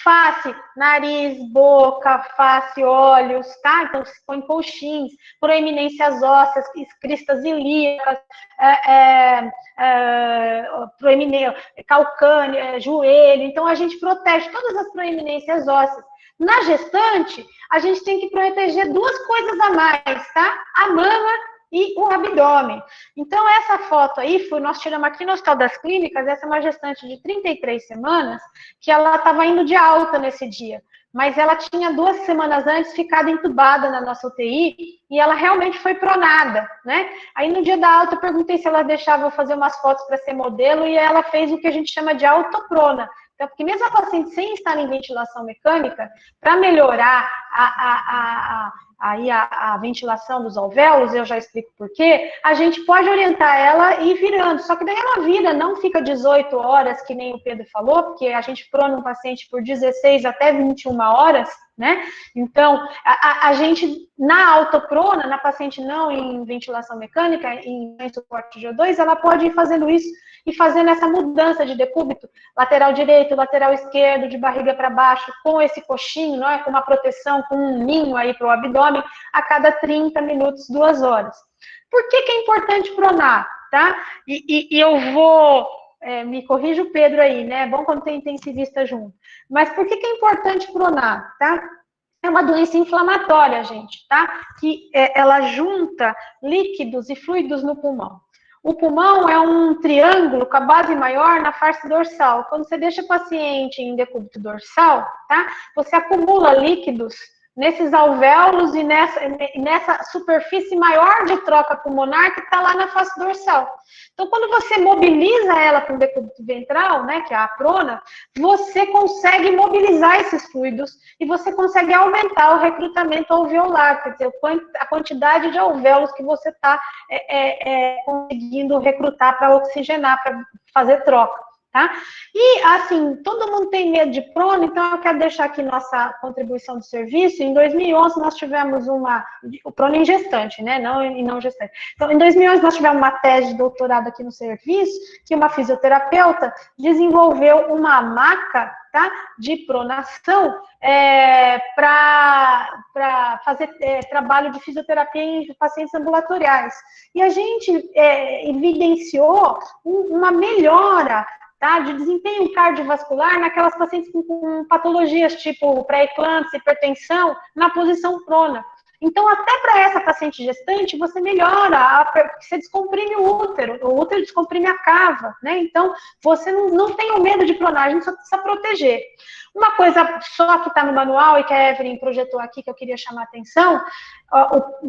Face, nariz, boca, face, olhos, tá? Então, se põe colchins, proeminências ósseas, cristas ilíacas, calcânea, joelho. Então, a gente protege todas as proeminências ósseas. Na gestante, a gente tem que proteger duas coisas a mais, tá? A mama e o abdômen. Então, essa foto aí, nós tiramos aqui no Hospital das Clínicas, essa é uma gestante de 33 semanas, que ela estava indo de alta nesse dia, mas ela tinha 2 semanas antes ficado entubada na nossa UTI, e ela realmente foi pronada, né? Aí, no dia da alta, eu perguntei se ela deixava eu fazer umas fotos para ser modelo, e ela fez o que a gente chama de autoprona. Então, porque mesmo a paciente sem estar em ventilação mecânica, para melhorar a ventilação dos alvéolos, eu já explico por quê, a gente pode orientar ela e ir virando, só que daí ela vira, não fica 18 horas, que nem o Pedro falou, porque a gente prona um paciente por 16 até 21 horas, né? Então, a gente, na autoprona, na paciente não em ventilação mecânica, em suporte de O2, ela pode ir fazendo isso e fazendo essa mudança de decúbito, lateral direito, lateral esquerdo, de barriga para baixo, com esse coxinho, não é? Com uma proteção, com um ninho aí para o abdômen, a cada 30 minutos, 2 horas. Por que é importante pronar, tá? E eu vou, me corrija o Pedro aí, né? É bom quando tem intensivista junto. Mas por que é importante pronar, tá? É uma doença inflamatória, gente, tá? Que ela junta líquidos e fluidos no pulmão. O pulmão é um triângulo com a base maior na face dorsal. Quando você deixa o paciente em decúbito dorsal, tá? Você acumula líquidos nesses alvéolos e nessa superfície maior de troca pulmonar que está lá na face dorsal. Então, quando você mobiliza ela para o decúbito ventral, né, que é a prona, você consegue mobilizar esses fluidos e você consegue aumentar o recrutamento alveolar, quer dizer, a quantidade de alvéolos que você está conseguindo recrutar para oxigenar, para fazer troca. Tá? E, assim, todo mundo tem medo de prona, então eu quero deixar aqui nossa contribuição de serviço. Em 2011, nós tivemos o prona em gestante, né? Não gestante. Então, em 2011, nós tivemos uma tese de doutorado aqui no serviço, que uma fisioterapeuta desenvolveu uma maca, tá? De pronação para fazer trabalho de fisioterapia em pacientes ambulatoriais. E a gente evidenciou uma melhora, tá, de desempenho cardiovascular naquelas pacientes com patologias tipo pré-eclâmpsia, hipertensão, na posição prona. Então, até para essa paciente gestante, você melhora, você descomprime o útero descomprime a cava, né? Então, você não tem o medo de pronar, a gente só precisa proteger. Uma coisa só que está no manual e que a Evelyn projetou aqui, que eu queria chamar a atenção,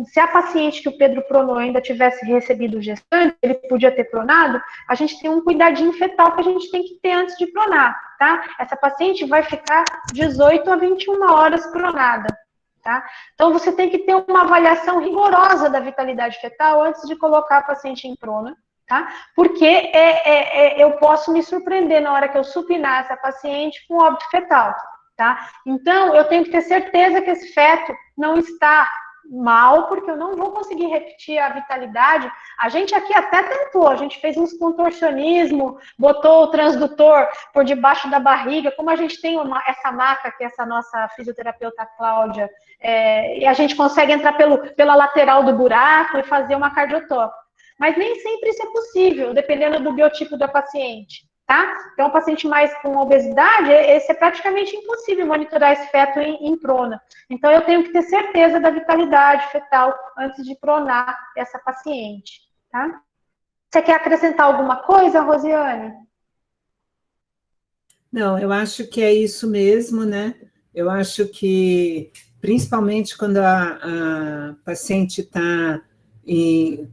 se a paciente que o Pedro pronou ainda tivesse recebido o gestante, ele podia ter pronado, a gente tem um cuidadinho fetal que a gente tem que ter antes de pronar, tá? Essa paciente vai ficar 18 a 21 horas pronada. Tá? Então, você tem que ter uma avaliação rigorosa da vitalidade fetal antes de colocar a paciente em prona, tá? Porque eu posso me surpreender na hora que eu supinar essa paciente com óbito fetal, tá? Então, eu tenho que ter certeza que esse feto não está mal, porque eu não vou conseguir repetir a vitalidade. A gente aqui até tentou, a gente fez uns contorcionismo, botou o transdutor por debaixo da barriga, como a gente tem essa maca, que é essa nossa fisioterapeuta Cláudia, e a gente consegue entrar pela lateral do buraco e fazer uma cardiotópica. Mas nem sempre isso é possível, dependendo do biotipo da paciente. Tá? Então, um paciente mais com obesidade, esse é praticamente impossível monitorar esse feto em prona. Então, eu tenho que ter certeza da vitalidade fetal antes de pronar essa paciente, tá? Você quer acrescentar alguma coisa, Rosiane? Não, eu acho que é isso mesmo, né? Eu acho que, principalmente quando a paciente está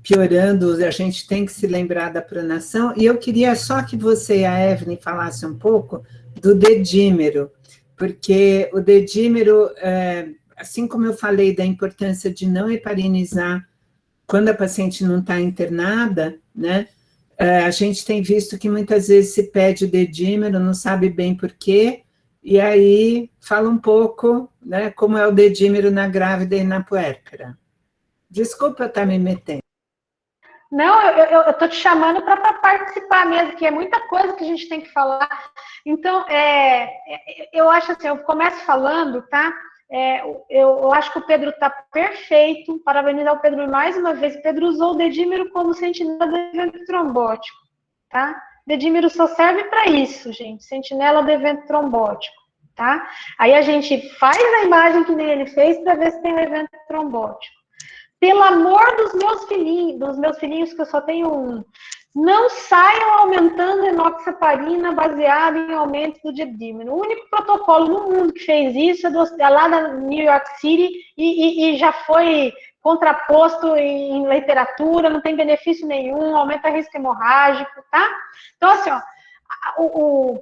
piorando, a gente tem que se lembrar da pronação, e eu queria só que você e a Evelyn falassem um pouco do dedímero, porque o dedímero, assim como eu falei da importância de não heparinizar quando a paciente não está internada, né, a gente tem visto que muitas vezes se pede o dedímero, não sabe bem por quê, e aí fala um pouco, né, como é o dedímero na grávida e na puérpera. Desculpa eu estar me metendo. Não, eu tô te chamando para participar mesmo, que é muita coisa que a gente tem que falar. Então, eu acho assim, eu começo falando, tá? Eu acho que o Pedro está perfeito. Parabenizar o Pedro mais uma vez. O Pedro usou o dedímero como sentinela do evento trombótico, tá? Dedímero só serve para isso, gente. Sentinela do evento trombótico, tá? Aí a gente faz a imagem que nem ele fez para ver se tem um evento trombótico. Pelo amor dos meus filhinhos, que eu só tenho um, não saiam aumentando enoxaparina baseado em aumento do dedímero. O único protocolo no mundo que fez isso é lá da New York City e já foi contraposto em literatura, não tem benefício nenhum, aumenta risco hemorrágico, tá? Então, assim, ó, o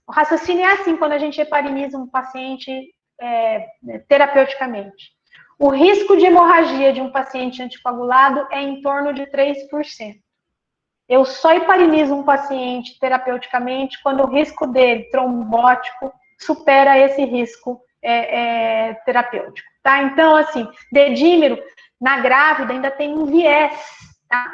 raciocínio é assim quando a gente hepariniza um paciente terapeuticamente. O risco de hemorragia de um paciente anticoagulado é em torno de 3%. Eu só heparinizo um paciente terapeuticamente quando o risco dele, trombótico, supera esse risco terapêutico, tá? Então, assim, dedímero, na grávida, ainda tem um viés, tá?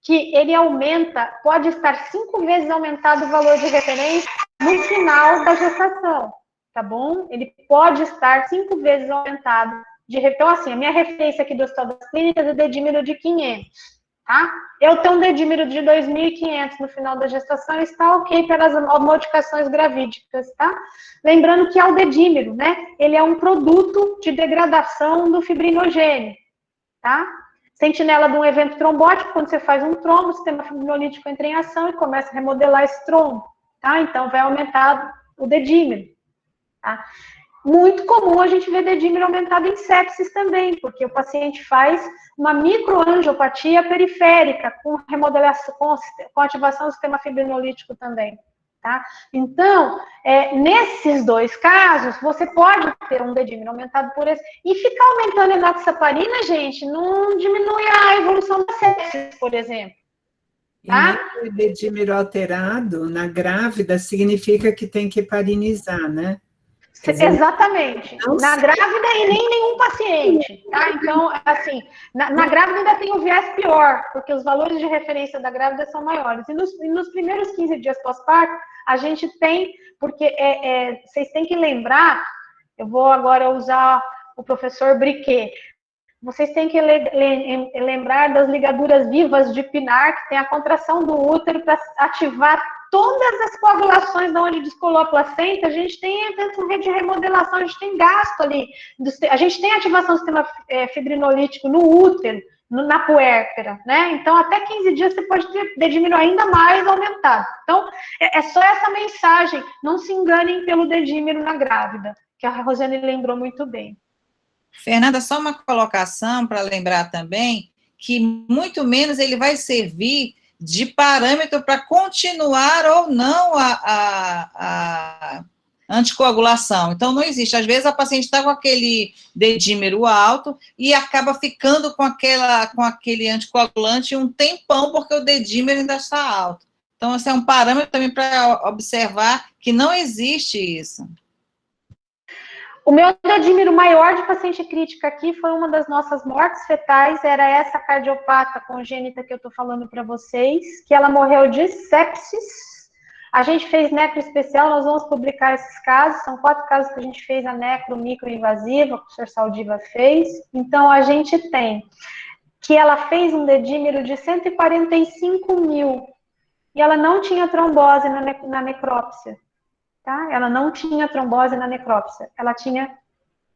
Que ele aumenta, pode estar 5 vezes aumentado o valor de referência no final da gestação, tá bom? Ele pode estar 5 vezes aumentado. Então, assim, a minha referência aqui do Hospital das Clínicas é dedímero de 500, tá? Eu tenho um dedímero de 2.500 no final da gestação, está ok pelas modificações gravídicas, tá? Lembrando que é o dedímero, né? Ele é um produto de degradação do fibrinogênio, tá? Sentinela de um evento trombótico, quando você faz um trombo, o sistema fibrinolítico entra em ação e começa a remodelar esse trombo, tá? Então, vai aumentar o dedímero, tá? Muito comum a gente ver dedímero aumentado em sepsis também, porque o paciente faz uma microangiopatia periférica com remodelação, com ativação do sistema fibrinolítico também, tá? Então, nesses dois casos, você pode ter um dedímero aumentado por esse, e ficar aumentando a enoxaparina, gente, não diminui a evolução da sepsis, por exemplo. Tá? E o dedímero alterado na grávida significa que tem que heparinizar, né? Exatamente. Na grávida e nem nenhum paciente, tá? Então, assim, na grávida ainda tem o viés pior, porque os valores de referência da grávida são maiores. E nos primeiros 15 dias pós-parto, a gente tem, porque vocês têm que lembrar, eu vou agora usar o professor Briquet, vocês têm que lembrar das ligaduras vivas de Pinar, que tem a contração do útero para ativar todas as coagulações de onde descolou a placenta. A gente tem evento de remodelação, a gente tem gasto ali, a gente tem ativação do sistema fibrinolítico no útero, na puérpera, né? Então, até 15 dias você pode ter dedímero ainda mais aumentado. Então, é só essa mensagem, não se enganem pelo dedímero na grávida, que a Rosane lembrou muito bem. Fernanda, só uma colocação para lembrar também que muito menos ele vai servir de parâmetro para continuar ou não a anticoagulação. Então, não existe. Às vezes, a paciente está com aquele dedímero alto e acaba ficando com aquele anticoagulante um tempão, porque o dedímero ainda está alto. Então, esse é um parâmetro também para observar que não existe isso. O meu dedímero maior de paciente crítica aqui foi uma das nossas mortes fetais, era essa cardiopata congênita que eu estou falando para vocês, que ela morreu de sepsis. A gente fez necro especial, nós vamos publicar esses casos, são 4 casos que a gente fez a necro microinvasiva, que o professor Saldiva fez. Então, a gente tem que ela fez um dedímero de 145 mil, e ela não tinha trombose na necrópsia. Tá? Ela não tinha trombose na necrópsia, ela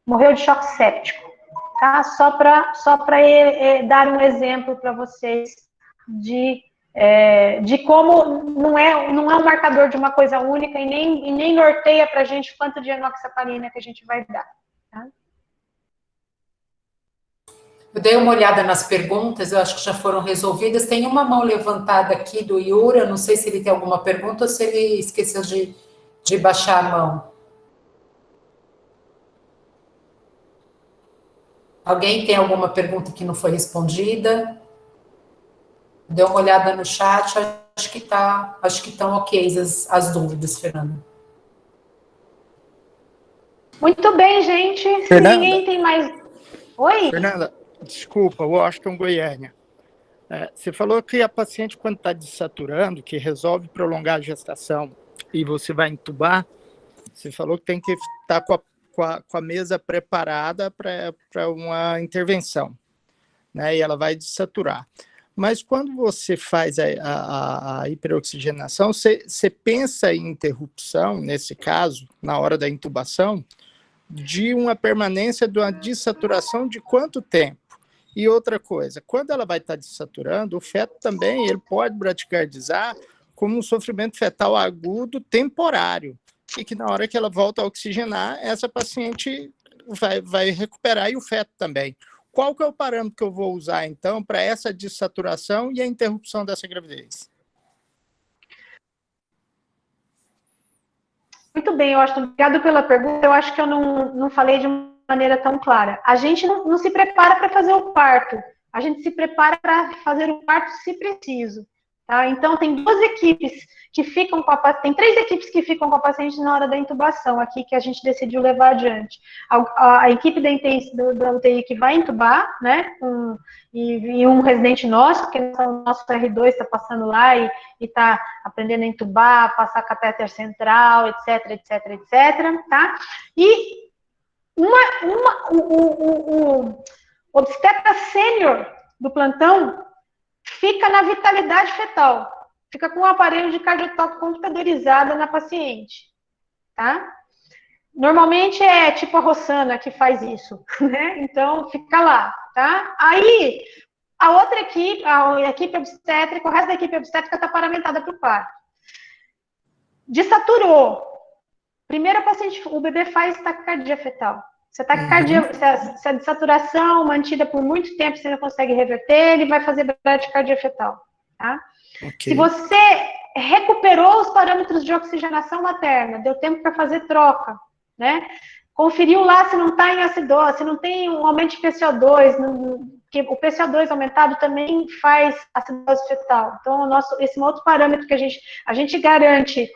morreu de choque séptico, tá? Só para dar um exemplo para vocês de como não é um marcador de uma coisa única e nem norteia para a gente quanto de enoxaparina que a gente vai dar. Tá? Eu dei uma olhada nas perguntas, eu acho que já foram resolvidas. Tem uma mão levantada aqui do Yura, não sei se ele tem alguma pergunta ou se ele esqueceu de baixar a mão. Alguém tem alguma pergunta que não foi respondida? Dê uma olhada no chat, acho que estão ok as dúvidas, Fernanda. Muito bem, gente. Fernanda, Se ninguém tem mais... Oi? Fernanda, desculpa, Washington, Goiânia. Você falou que a paciente, quando está desaturando, que resolve prolongar a gestação e você vai entubar, você falou que tem que estar com a mesa preparada para uma intervenção, né? E ela vai desaturar. Mas quando você faz a hiperoxigenação, você pensa em interrupção, nesse caso, na hora da intubação, de uma permanência de uma dessaturação de quanto tempo? E outra coisa, quando ela vai estar desaturando, o feto também ele pode bradicardizar como um sofrimento fetal agudo temporário, e que na hora que ela volta a oxigenar, essa paciente vai recuperar e o feto também. Qual que é o parâmetro que eu vou usar, então, para essa dessaturação e a interrupção dessa gravidez? Muito bem, Washington, obrigado pela pergunta. Eu acho que eu não falei de maneira tão clara. A gente não se prepara para fazer o parto, a gente se prepara para fazer o parto se preciso. Tá? Então, tem duas equipes que ficam com a paciente, tem 3 equipes que ficam com a paciente na hora da intubação, aqui que a gente decidiu levar adiante. A equipe da UTI que vai intubar, né, e um residente nosso, que é o nosso R2 está passando lá e está aprendendo a intubar, passar catéter central, etc, etc, etc, tá? E o obstetra sênior do plantão fica na vitalidade fetal, fica com um aparelho de cardiotoque computadorizado na paciente, tá? Normalmente é tipo a Rossana que faz isso, né? Então, fica lá, tá? Aí, a outra equipe, a equipe obstétrica, o resto da equipe obstétrica está paramentada para o parto. Desaturou. Primeiro, o bebê faz taquicardia fetal. Se a dessaturação mantida por muito tempo, você não consegue reverter, ele vai fazer bradicardia fetal, tá? Okay. Se você recuperou os parâmetros de oxigenação materna, deu tempo para fazer troca, né? Conferiu lá se não está em acidose, se não tem um aumento de PCO2, que o PCO2 aumentado também faz acidose fetal. Então, esse é um outro parâmetro que a gente garante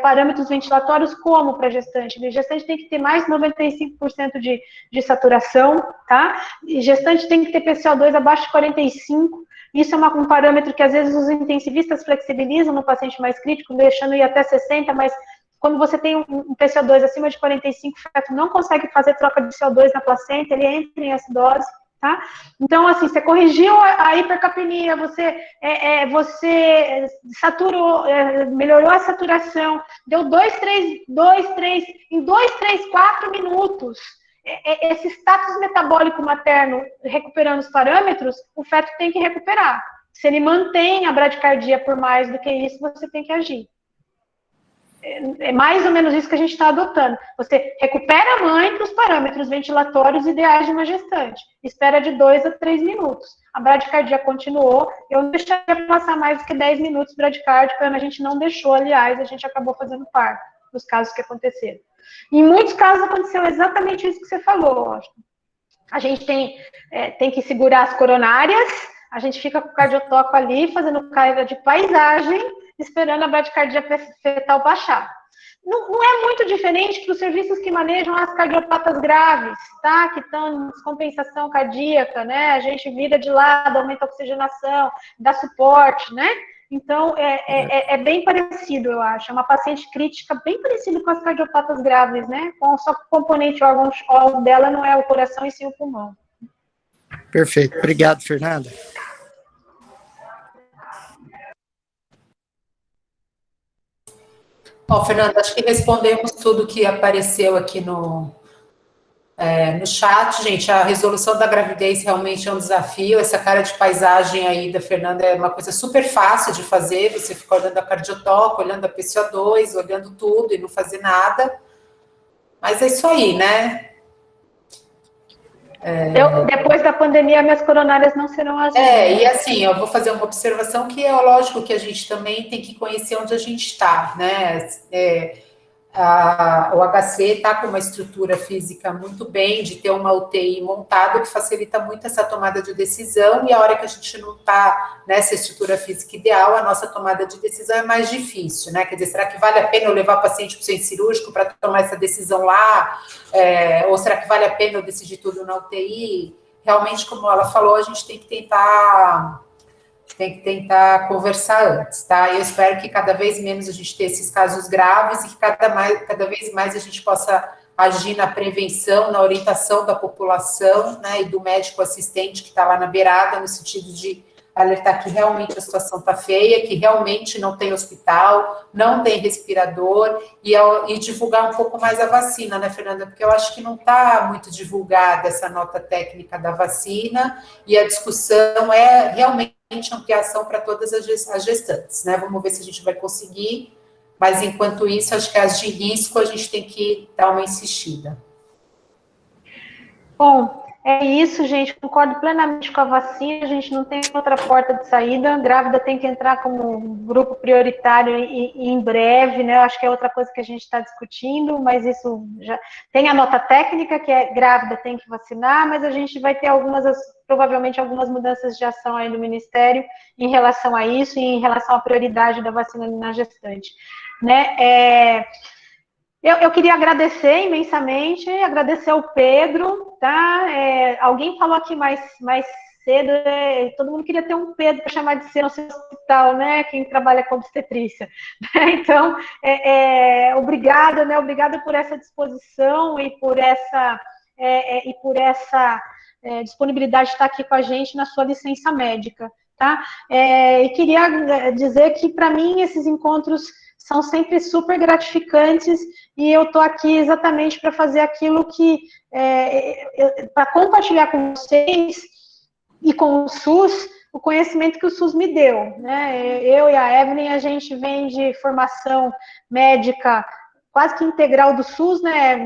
parâmetros ventilatórios como para gestante. A gestante tem que ter mais de 95% de saturação, tá? E gestante tem que ter PCO2 abaixo de 45. Isso é um parâmetro que às vezes os intensivistas flexibilizam no paciente mais crítico, deixando ir até 60, mas quando você tem um PCO2 acima de 45, o feto não consegue fazer troca de CO2 na placenta, ele entra em acidose, tá? Então, assim, você corrigiu a hipercapnia, você saturou, melhorou a saturação, deu 4 minutos, esse status metabólico materno recuperando os parâmetros, o feto tem que recuperar. Se ele mantém a bradicardia por mais do que isso, você tem que agir. É mais ou menos isso que a gente está adotando. Você recupera a mãe para os parâmetros ventilatórios ideais de uma gestante. Espera de 2 a 3 minutos. A bradicardia continuou. Eu não deixaria passar mais do que 10 minutos bradicárdico. A gente não deixou, aliás, a gente acabou fazendo parto nos casos que aconteceram. Em muitos casos aconteceu exatamente isso que você falou, Washington. A gente tem que segurar as coronárias, a gente fica com o cardiotoco ali, fazendo carga de paisagem, esperando a bradicardia fetal baixar. Não é muito diferente para os serviços que manejam as cardiopatas graves, tá? Que estão em descompensação cardíaca, né? A gente vira de lado, aumenta a oxigenação, dá suporte, né? Então, é bem parecido, eu acho. É uma paciente crítica bem parecida com as cardiopatas graves, né? Só que o componente órgão dela não é o coração e sim o pulmão. Perfeito. Obrigado, Fernanda. Bom, Fernanda, acho que respondemos tudo que apareceu aqui no chat, gente. A resolução da gravidez realmente é um desafio. Essa cara de paisagem aí da Fernanda é uma coisa super fácil de fazer. Você fica olhando a cardiotoque, olhando a PCO2, olhando tudo e não fazer nada. Mas é isso aí, né? Depois da pandemia, minhas coronárias não serão as mesmas. E assim, eu vou fazer uma observação que é lógico que a gente também tem que conhecer onde a gente está, né? O HC está com uma estrutura física muito bem, de ter uma UTI montada, que facilita muito essa tomada de decisão, e a hora que a gente não está nessa estrutura física ideal, a nossa tomada de decisão é mais difícil, né? Quer dizer, será que vale a pena eu levar o paciente para o centro cirúrgico para tomar essa decisão lá? Ou será que vale a pena eu decidir tudo na UTI? Realmente, como ela falou, a gente tem que tentar tem que tentar conversar antes, tá? Eu espero que cada vez menos a gente tenha esses casos graves e que cada vez mais a gente possa agir na prevenção, na orientação da população, né, e do médico assistente que está lá na beirada, no sentido de alertar que realmente a situação está feia, que realmente não tem hospital, não tem respirador, e divulgar um pouco mais a vacina, né, Fernanda? Porque eu acho que não está muito divulgada essa nota técnica da vacina, e a discussão é realmente ampliação para todas as gestantes, né? Vamos ver se a gente vai conseguir, mas enquanto isso, acho que as de risco a gente tem que dar uma insistida. Bom, é isso, gente. Concordo plenamente com a vacina. A gente não tem outra porta de saída. A grávida tem que entrar como grupo prioritário e em breve, né? Eu acho que é outra coisa que a gente está discutindo, mas isso já tem a nota técnica, que é grávida tem que vacinar, mas a gente vai ter provavelmente algumas mudanças de ação aí no Ministério em relação a isso e em relação à prioridade da vacina na gestante, né? Eu queria agradecer imensamente, agradecer ao Pedro, tá? Alguém falou aqui mais cedo, todo mundo queria ter um Pedro para chamar de ser no seu hospital, né? Quem trabalha com obstetrícia. Então, obrigada, né? Obrigada por essa disposição e por essa disponibilidade de estar aqui com a gente na sua licença médica, tá? E queria dizer que, para mim, esses encontros são sempre super gratificantes e eu estou aqui exatamente para fazer aquilo que, para compartilhar com vocês e com o SUS, o conhecimento que o SUS me deu, né? Eu e a Evelyn, a gente vem de formação médica quase que integral do SUS, né?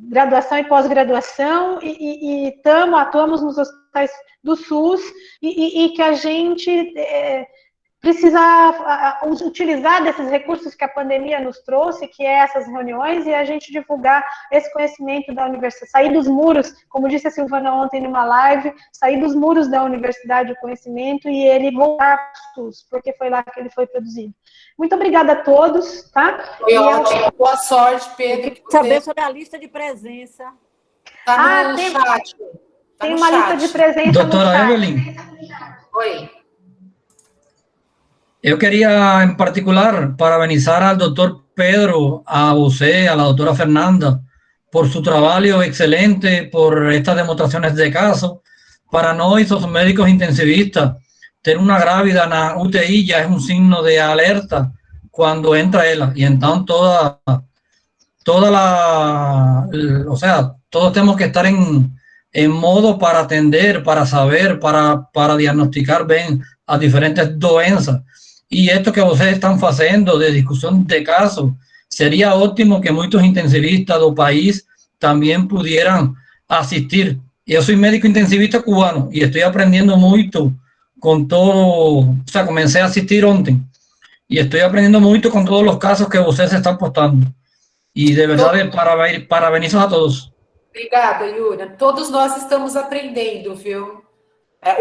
Graduação e pós-graduação, e atuamos nos hospitais do SUS, e que a gente precisa utilizar desses recursos que a pandemia nos trouxe, que é essas reuniões, e a gente divulgar esse conhecimento da universidade, sair dos muros, como disse a Silvana ontem numa live, sair dos muros da universidade o conhecimento e ele voltar para o SUS, porque foi lá que ele foi produzido. Muito obrigada a todos, tá? Foi ótimo. Boa sorte, Pedro. Queria saber sobre a lista de presença. Está no chat. Tem uma lista de presença. Doutora Evelyn. Oi. Yo quería en particular parabenizar al doctor Pedro, a usted, a la doctora Fernanda, por su trabajo excelente, por estas demostraciones de caso. Para nosotros, los médicos intensivistas, tener una grávida en la UTI ya es un signo de alerta cuando entra ella. Y entonces o sea, todos tenemos que estar en modo para atender, para saber, para diagnosticar bien a diferentes doenças. Y esto que ustedes están haciendo de discusión de casos, sería óptimo que muchos intensivistas del país también pudieran asistir. Yo soy médico intensivista cubano y estoy aprendiendo mucho con todo, o sea, comencé a asistir ontem y estoy aprendiendo mucho con todos los casos que ustedes están postando. Y de verdad, parabenizos a todos. Obrigada, Yura. Todos nós estamos aprendendo, viu?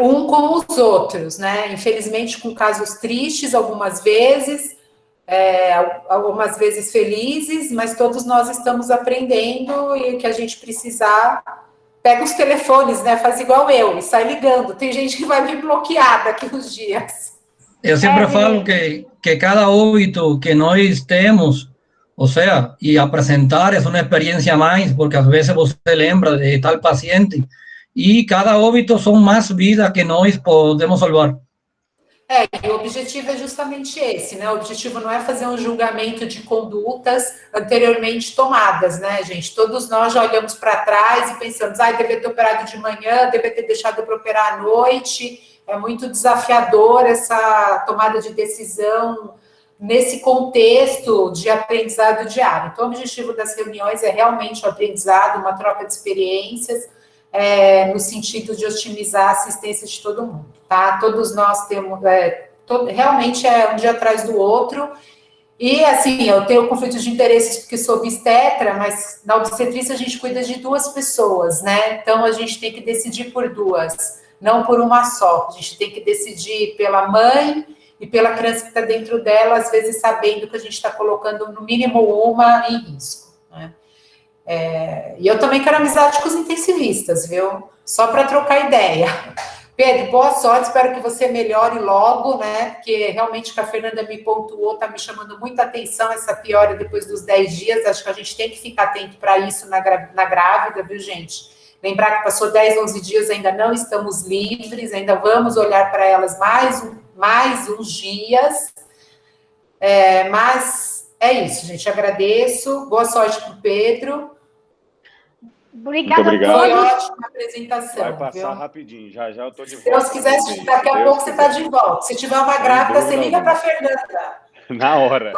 Com os outros, né? Infelizmente, com casos tristes, algumas vezes felizes, mas todos nós estamos aprendendo e o que a gente precisar, pega os telefones, né? Faz igual eu e sai ligando. Tem gente que vai me bloquear daqui uns dias. Eu sempre falo que cada óbito que nós temos, o sea, y a presentar es una experiencia más, porque a veces você lembra de tal paciente, y cada óbito son más vidas que nós podemos salvar. E o objetivo é justamente esse, né? O objetivo não é fazer um julgamento de condutas anteriormente tomadas, né, gente? Todos nós já olhamos para trás e pensamos, devia ter operado de manhã, devia ter deixado para operar à noite. É muito desafiador essa tomada de decisão nesse contexto de aprendizado diário. Então, o objetivo das reuniões é realmente o aprendizado, uma troca de experiências, no sentido de otimizar a assistência de todo mundo, tá? Todos nós temos, realmente é um dia atrás do outro, e assim, eu tenho conflitos de interesses porque sou obstetra, mas na obstetrícia a gente cuida de 2 pessoas, né? Então, a gente tem que decidir por 2, não por uma só. A gente tem que decidir pela mãe e pela criança que está dentro dela, às vezes sabendo que a gente está colocando no mínimo uma em risco, né? E eu também quero amizade com os intensivistas, viu? Só para trocar ideia. Pedro, boa sorte, espero que você melhore logo, né? Porque realmente o que a Fernanda me pontuou, está me chamando muita atenção essa piora depois dos 10 dias. Acho que a gente tem que ficar atento para isso na grávida, viu, gente? Lembrar que passou 10, 11 dias, ainda não estamos livres, ainda vamos olhar para elas mais uns dias. Mas é isso, gente. Agradeço. Boa sorte para o Pedro. Obrigada a Foi todos. ótima apresentação. Vai passar viu? rapidinho, já eu tô de Se volta. Deus quiser, daqui a pouco você está de volta. Se tiver uma grávida, você liga para a Fernanda. Na hora.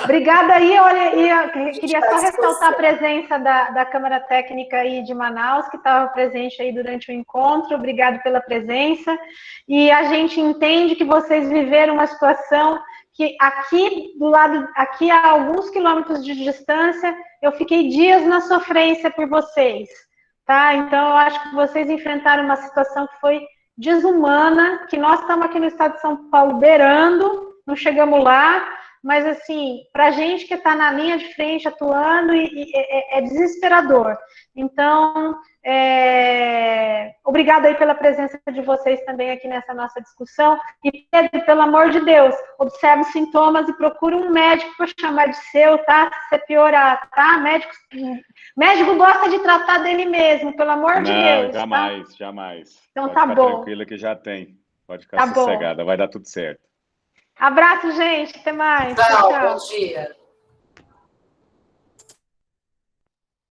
Obrigada aí, olha, e eu queria só ressaltar a presença da Câmara Técnica aí de Manaus, que estava presente aí durante o encontro. Obrigado pela presença. E a gente entende que vocês viveram uma situação que aqui do lado, aqui a alguns quilômetros de distância, eu fiquei dias na sofrência por vocês, tá? Então, eu acho que vocês enfrentaram uma situação que foi desumana, que nós estamos aqui no estado de São Paulo beirando, não chegamos lá, mas, assim, para a gente que está na linha de frente atuando, é desesperador. Então, obrigada aí pela presença de vocês também aqui nessa nossa discussão. E, Pedro, pelo amor de Deus, observe os sintomas e procure um médico para chamar de seu, tá? Se você piorar, tá? Médico gosta de tratar dele mesmo, pelo amor de Deus. Jamais, tá? jamais. Então Pode tá ficar bom. tranquila que já tem. Pode ficar Tá sossegada, vai dar tudo certo. Abraço, gente. Até mais. Tchau, Tchau. bom dia.